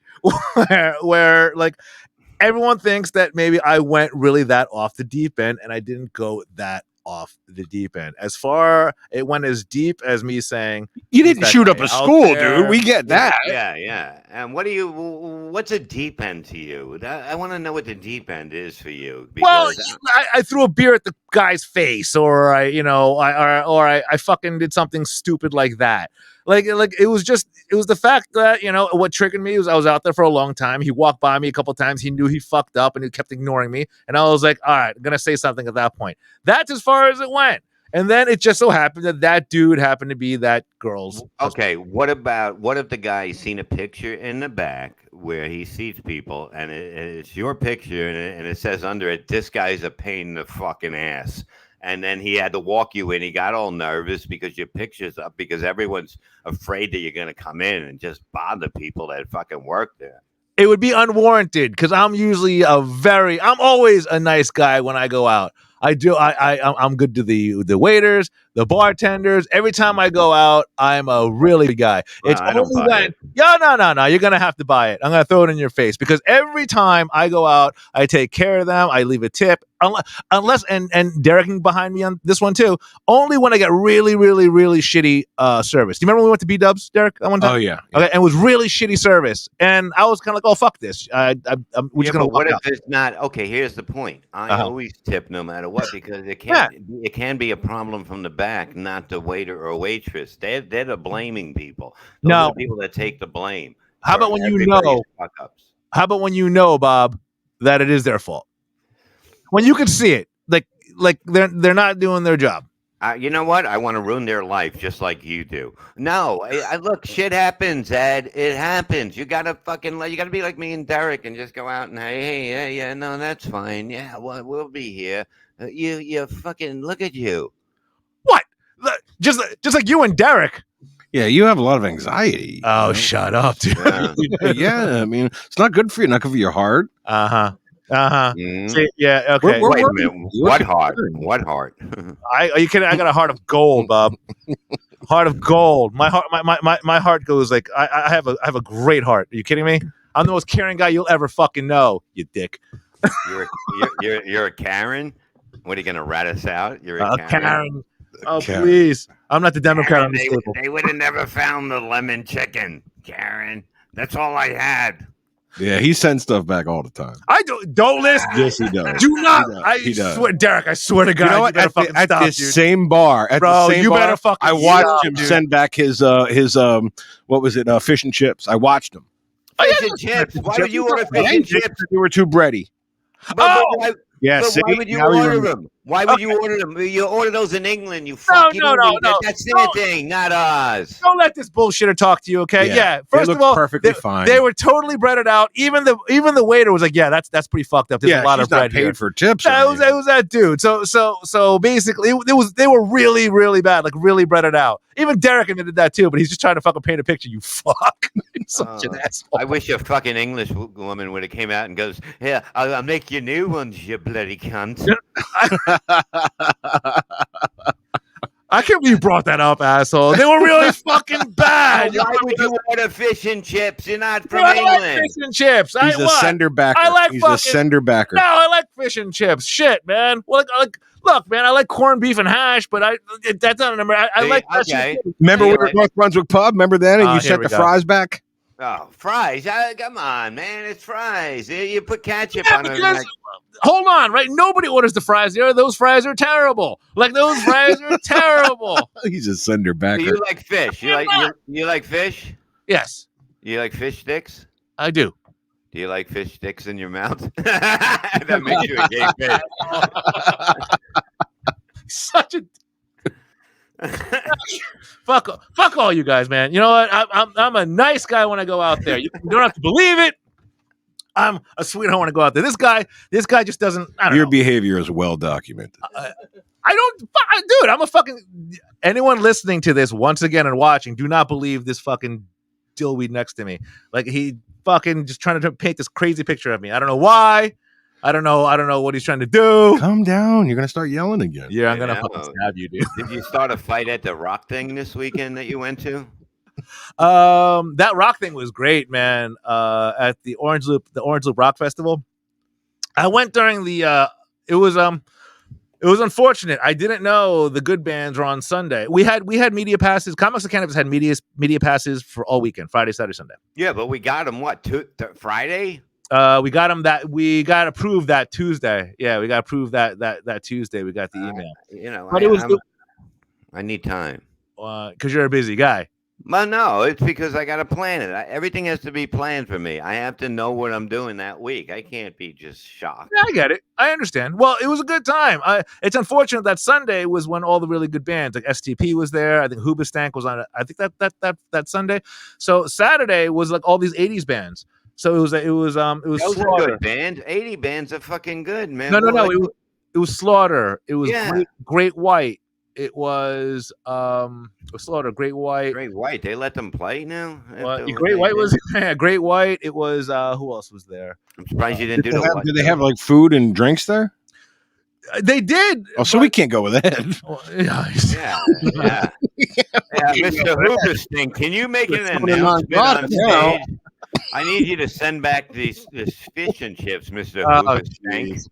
where like everyone thinks that maybe I went really that off the deep end, and I didn't go that off the deep end. It went as deep as me saying you didn't shoot up a school, dude. We get that. Yeah. And what's a deep end to you? I want to know what the deep end is for you. Well, I threw a beer at the guy's face, or I fucking did something stupid like that. Like it was the fact that, what triggered me was I was out there for a long time. He walked by me a couple times. He knew he fucked up and he kept ignoring me. And I was like, all right, I'm going to say something at that point. That's as far as it went. And then it just so happened that dude happened to be that girl's husband. Okay, what if the guy seen a picture in the back where he sees people and it's your picture and it says under it, "This guy's a pain in the fucking ass." And then he had to walk you in. He got all nervous because your picture's up because everyone's afraid that you're going to come in and just bother people that fucking work there. It would be unwarranted because I'm usually I'm always a nice guy when I go out. I'm good to the waiters, the bartenders. Every time I go out, I'm a really good guy. It's only when no, you're gonna have to buy it. I'm gonna throw it in your face because every time I go out, I take care of them. I leave a tip. Unless and Derek behind me on this one too. Only when I get really, really, really shitty service. Do you remember when we went to B-Dubs, Derek? That one time? Oh yeah. Okay, and it was really shitty service, and I was kind of like, "Oh fuck this!" We're just gonna. What if it's not? Okay, here's the point. I always tip no matter what because it can be a problem from the back, not the waiter or waitress. They're the blaming people. Those are the people that take the blame. How about when How about when Bob, that it is their fault? When you can see it, like they're not doing their job. You know what? I want to ruin their life just like you do. No, look, shit happens, Ed. It happens. You gotta be like me and Derek and just go out and hey, no, that's fine. Yeah, we'll be here. You fucking look at you. What? Just like you and Derek. Yeah, you have a lot of anxiety. Oh, shut up, dude. Yeah, I mean, it's not good for you. Not good for your heart. Uh-huh. Uh-huh. Mm. Yeah, okay. We're Wait a working. minute. What heart? What heart? Are you kidding? I got a heart of gold, Bob. Heart of gold. My heart, my heart goes like I have a great heart. Are you kidding me? I'm the most caring guy you'll ever fucking know. You dick. You're a Karen. What are you gonna rat us out? You're a Karen. Karen. Oh Karen. please. I'm not the Democrat Karen, on this table. they would have never found the lemon chicken, Karen. That's all I had. Yeah, he sends stuff back all the time. I don't listen. Yes, he does. Do not. He does. Swear, Derek. I swear to God. You know what? better At, fucking the, at stop, this dude. same bar, at Bro, the same you bar, better fucking I watched stop, him dude. send back his what was it? Fish and chips. I watched him. Fish and chips. Why would you order fish and chips? They were too bready. But why, Yeah, but see, why would you now order you're- them? Why would you order them? You order those in England, you fuck. No. That's their thing, not ours. Don't let this bullshitter talk to you, okay? Yeah. they First look of all, perfectly fine. They were totally breaded out. Even the waiter was like, "Yeah, that's pretty fucked up. There's a lot she's of bread not paid here." for tips. or It was anything. that dude. So basically, they were really really bad, like really breaded out. Even Derek admitted that too, but he's just trying to fucking paint a picture. You fuck, You're such an asshole. I wish a fucking English woman would have came out and goes, "Here, I'll make you new ones, you bloody cunt." I can't believe you brought that up, asshole. They were really fucking bad. Why would you order fish and chips? You're not from I like England. fish and chips. He's a sender backer. I like He's fucking- a sender backer. No, I like fish and chips. Shit, man. Well, look, man, I like corned beef and hash, but that's not a number. I like that shit too. Remember Yeah, we were at North Brunswick Pub? Remember that? And you here sent we the go. fries back? Oh, fries! Come on, man, it's fries. You put ketchup Yeah, on them. because, hold on, right? Nobody orders the fries there. Those fries are terrible. Like those fries are terrible. He's a sender backer. You like fish? You like fish? Yes, You like fish sticks? I do. Do you like fish sticks in your mouth? That makes you a gay fish. Such a fuck all you guys, man. You know what? I'm a nice guy when I go out there. You don't have to believe it. I'm a sweetheart when I go out there. This guy just doesn't. I don't Your know. behavior is well documented. Dude, I'm a fucking. Anyone listening to this once again and watching, do not believe this fucking dillweed next to me. Like he fucking just trying to paint this crazy picture of me. I don't know why. I don't know what he's trying to do. Calm down. You're gonna start yelling again. Yeah, I'm gonna Yeah. fucking stab you, dude. Did you start a fight at the rock thing this weekend that you went to? That rock thing was great, man. At the Orange Loop Rock Festival. I went during the it was unfortunate. I didn't know the good bands were on Sunday. We had media passes. Comics of Cannabis had media passes for all weekend, Friday, Saturday, Sunday. Yeah, but we got them Friday? We got approved that Tuesday. Yeah, we got approved that Tuesday. We got the email. But I need time. Because you're a busy guy. Well, no, it's because I got to plan it. Everything has to be planned for me. I have to know what I'm doing that week. I can't be just shocked. Yeah, I get it. I understand. Well, it was a good time. It's unfortunate that Sunday was when all the really good bands, like STP was there. I think Hoobastank was on it. I think that Sunday. So Saturday was like all these 80s bands. So it was Those are Slaughter. good bands. 80 bands are fucking good, man. No. Like, It was Slaughter. It was Yeah. Great White. It was Slaughter, Great White. Great White. They let them play now? Great White was Great White. It was who else was there? I'm surprised you didn't do Did they have like food and drinks there? They did. Oh, so we can't go with that. Yeah. Mr. Hoobastank, can you make an Somebody announcement on on God now. stage? I need you to send back this fish and chips, Mr. Oh, Hoobastank. geez.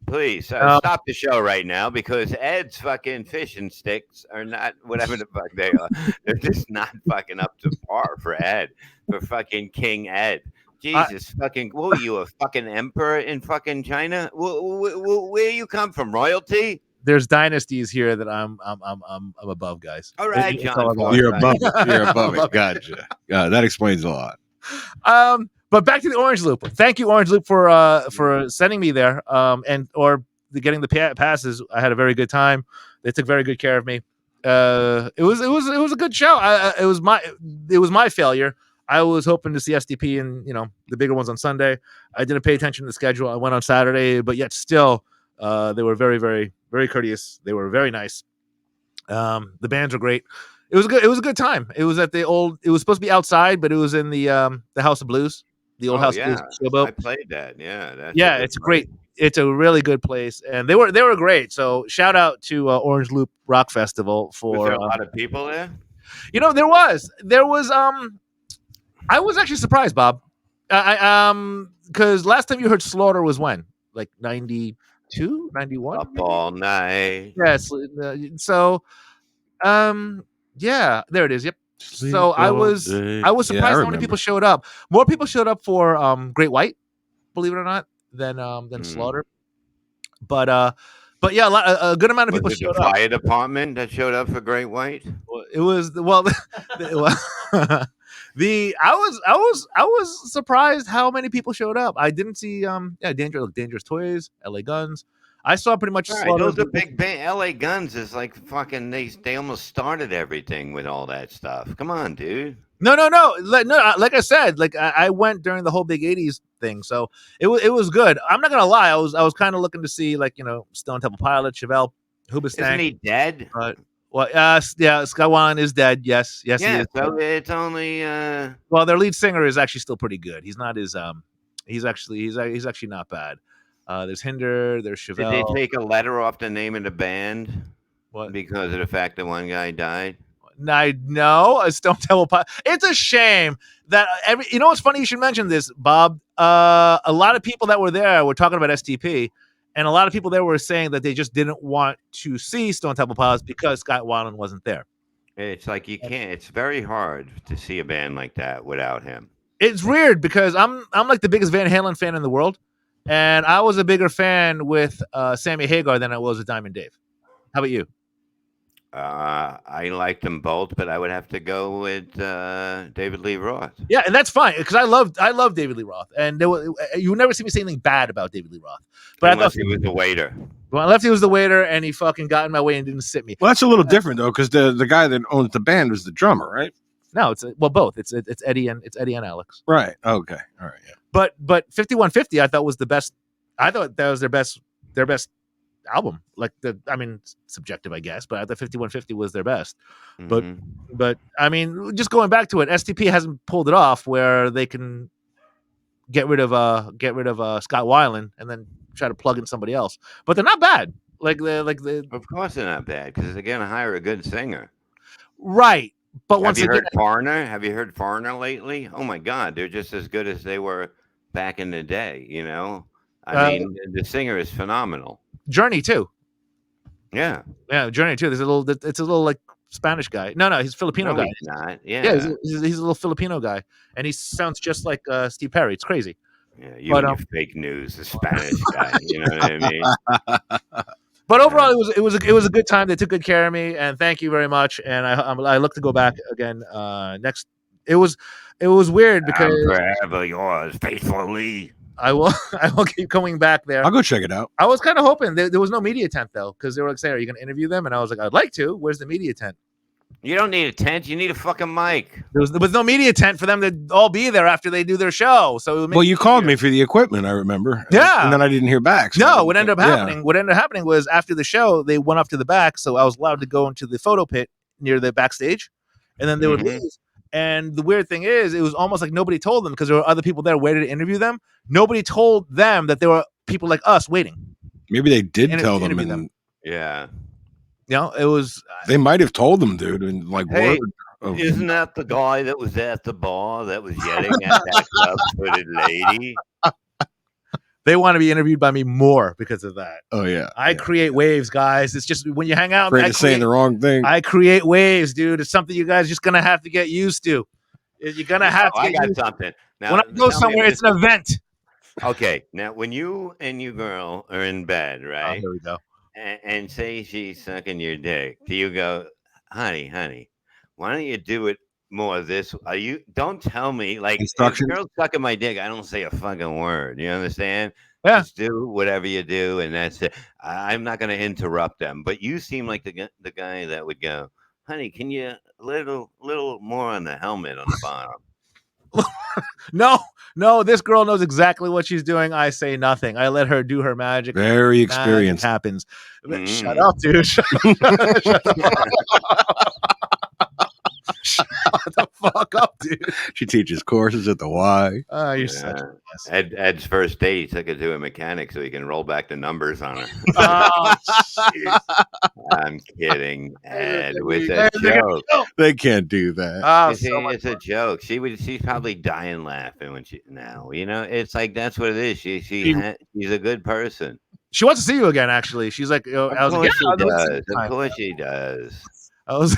Please stop the show right now because Ed's fucking fish and sticks are not whatever the fuck they are. They're just not fucking up to par for Ed, for fucking King Ed. Jesus fucking, what were you, a fucking emperor in fucking China? Where you come from, royalty? There's dynasties here that I'm above, guys. All right, That's John. all I got. You're above it. You're above it. Gotcha. That explains a lot. But back to the Orange Loop. Thank you, Orange Loop, for sending me there. Getting the passes. I had a very good time. They took very good care of me. It was a good show. It was my failure. I was hoping to see SDP and the bigger ones on Sunday. I didn't pay attention to the schedule. I went on Saturday, but yet still, they were very, very, very courteous. They were very nice. The bands were great. It was good. It was a good time. It was at it was supposed to be outside, but it was in the House of Blues. The old house is I Showboat. played that. Yeah, that's Yeah, a good it's place. great. It's a really good place, and they were great. So shout out to Orange Loop Rock Festival Was there for a lot of people there? there was I was actually surprised, Bob. Because last time you heard Slaughter was when, like 92, 91? Up all night. Yes. So yeah, there it is. Yep. So I was surprised how many people showed up. More people showed up for Great White, believe it or not, than Slaughter. But yeah, a good amount of people Was it the showed up. fire department that showed up for Great White? It was I was surprised how many people showed up. I didn't see Dangerous Toys, LA Guns. I saw pretty much All right, Slaughter. those are big band. LA Guns is like fucking. They almost started everything with all that stuff. Come on, dude. No. Like I said, like I went during the whole big '80s thing, so it was good. I'm not gonna lie, I was kind of looking to see like Stone Temple Pilots, Chevelle, Isn't Hoobastank. he dead? Well, yeah, Scott Weiland is dead. Yes, he Yeah, is. so it's only. Well, their lead singer is actually still pretty good. He's not as he's actually not bad. There's Hinder, there's Did they Chevelle. take a letter off the name of the band What? because of the fact that one guy died? No, Stone Temple Pilots. It's a shame that what's funny? You should mention this, Bob. A lot of people that were there were talking about STP, and a lot of people there were saying that they just didn't want to see Stone Temple Pilots because Scott Weiland wasn't there. It's like you can't. It's very hard to see a band like that without him. It's weird because I'm like the biggest Van Halen fan in the world, and I was a bigger fan with Sammy Hagar than I was with Diamond Dave. How about you? I like them both, but I would have to go with David Lee Roth. Yeah, and that's fine because I love David Lee Roth, and you would never see me say anything bad about David Lee Roth. But unless he was the waiter. Well, Lefty was the waiter, and he fucking got in my way and didn't sit me. Well, that's a little different though, because the guy that owns the band was the drummer, right? No, it's both. It's Eddie and Alex. Right. Okay. All right. Yeah. But 5150, I thought was the best. I thought that was their best album. Like subjective, I guess, but I thought 5150 was their best. Mm-hmm. But I mean, just going back to it, STP hasn't pulled it off where they can get rid of Scott Weiland and then try to plug in somebody else. But they're not bad. Of course they're not bad because they're gonna hire a good singer. Right. But Have you heard Foreigner? Have you heard Foreigner lately? Oh my God, they're just as good as they were back in the day. I mean, the singer is phenomenal. Journey too. Yeah, Journey too. It's a little like Spanish guy. No, he's a Filipino guy. He's not. Yeah, he's a little Filipino guy, and he sounds just like Steve Perry. It's crazy. Yeah, and your fake news, the Spanish guy. You know what I mean? But overall, it was a good time. They took good care of me, and thank you very much. And I look to go back again next. It was weird because I'm forever yours, faithfully. I will keep coming back there. I'll go check it out. I was kind of hoping there was no media tent though, because they were like, "Say, are you going to interview them?" And I was like, "I'd like to. Where's the media tent?" You don't need a tent. You need a fucking mic. There was no media tent for them to all be there after they do their show. So you called me for the equipment, I remember. Yeah, and then I didn't hear back. So what ended up happening was after the show, they went up to the back, so I was allowed to go into the photo pit near the backstage, and then they would leave. And the weird thing is, it was almost like nobody told them because there were other people there waiting to interview them. Nobody told them that there were people like us waiting. Maybe they did tell them. Yeah. It was. They might have told them, dude. And hey, isn't that the guy that was at the bar that was yelling at that club-footed lady? They want to be interviewed by me more because of that. Oh yeah, I create waves, guys. It's just when you hang out, saying the wrong thing. I create waves, dude. It's something you guys just gonna have to get used to. You're gonna have to. I got something. Now, when I go somewhere, it's an event. Okay, now when you and your girl are in bed, right? Oh, here we go. And say she's sucking your dick, do you go, honey, why don't you do it more this? Don't tell me like if girls sucking my dick, I don't say a fucking word. You understand? Yeah. Just do whatever you do, and that's it. I'm not going to interrupt them. But you seem like the guy that would go, honey, can you little more on the helmet on the bottom? No, this girl knows exactly what she's doing. I say nothing. I let her do her magic. Very experienced. Happens. Shut up, dude. Shut up. Shut the fuck up, dude. She teaches courses at the Y. Oh, you're Yeah. such a mess. Ed's first date, he took her to a mechanic so he can roll back the numbers on her. Oh, jeez. I'm kidding, Ed. With Hey, a joke. They can't do that. Oh, You see, so much it's a joke. She's probably dying laughing when it's like that's what it is. She's a good person. She wants to see you again. Actually, she's like, Of I was like, course yeah, she I'll see you does. Of anytime. course she does. I was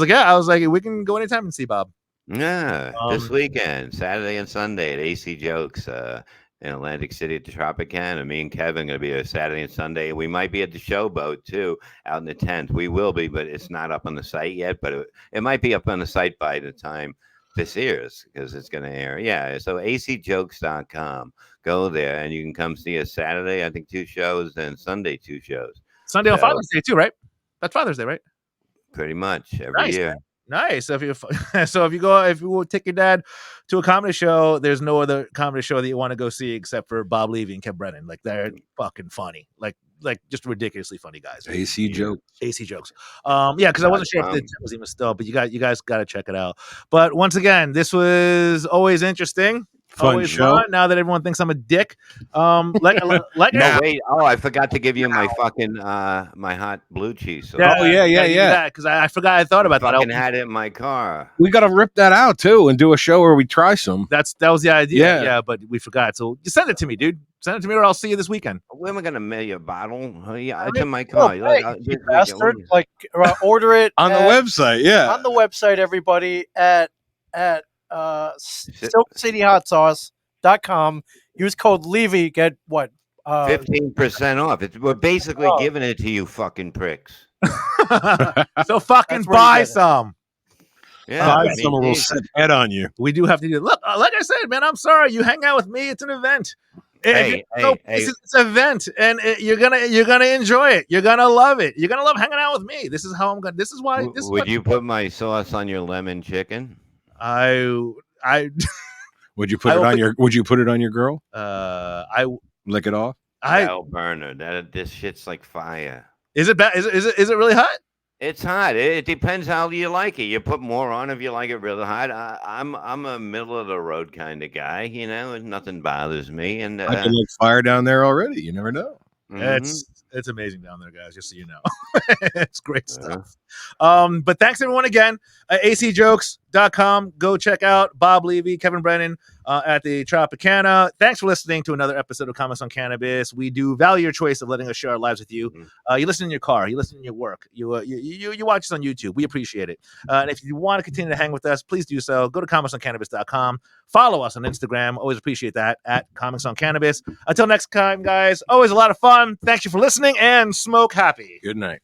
like, yeah, I was like, we can go anytime and see Bob. Yeah, this Um, weekend, Saturday and Sunday at AC Jokes in Atlantic City at the Tropicana. Me and Kevin going to be there Saturday and Sunday. We might be at the Showboat too, out in the tent. We will be, but it's not up on the site yet. But it might be up on the site by the time this airs because it's going to air. Yeah, so acjokes.com. Go there and you can come see us Saturday. I think 2 shows and Sunday 2 shows. Sunday on So- Father's Day too, right? That's Father's Day, right? Pretty much every Nice, year. man. Nice. So if you take your dad to a comedy show, there's no other comedy show that you want to go see except for Bob Levy and Kev Brennan. Like they're fucking funny. Like just ridiculously funny guys. AC joke. AC jokes. Yeah, because I wasn't sure if the was even still, but you guys got to check it out. But once again, this was always interesting. Fun Always show. fun. Now that everyone thinks I'm a dick, like No, I- wait. Oh, I forgot to give you my fucking my hot blue cheese sauce. Oh, yeah. Because I forgot. I thought about that. Fucking had it in my car. We got to rip that out too and do a show where we try some. That was the idea. Yeah. Yeah, but we forgot. So just send it to me, dude. Send it to me, or I'll see you this weekend. When am I gonna mail you a bottle? Oh, yeah, it's mean, in my well, car. hey, you bastard! Like, order it On the website, yeah. on the website, everybody at SilkCityHotSauce.com. Use code Levy. Get what? 15% off. We're basically Oh. giving it to you, fucking pricks. So fucking That's where you buy get it. some. Yeah, Buy I mean, some, we'll geez. set head on you. We do have to do. Look, like I said, man, I'm sorry. You hang out with me. It's an event. Hey, It's an event, and you're gonna enjoy it. You're gonna love it. You're gonna love hanging out with me. This is how I'm gonna. This is why. This is Would what you put my sauce on your lemon chicken? I Would you put I it will on put- your? Would you put it on your girl? I Lick it off. That'll burn her. This shit's like fire. Is it bad? Is it really hot? It's hot. It depends how you like it. You put more on if you like it really hot. I'm a middle of the road kind of guy, and nothing bothers me. And I can like fire down there already. You never know. mhm. It's amazing down there, guys. Just so you know, it's great stuff. But thanks everyone again. acjokes.com. Go check out Bob Levy, Kevin Brennan at the Tropicana. Thanks for listening to another episode of Comments on Cannabis. We do value your choice of letting us share our lives with you. You listen in your car, you listen in your work, you watch us on YouTube. We appreciate it. And if you want to continue to hang with us, please do so. Go to comicsOnCannabis.com. Follow us on Instagram. Always appreciate that at Comics on Cannabis. Until next time, guys. Always a lot of fun. Thank you for listening and smoke happy. Good night.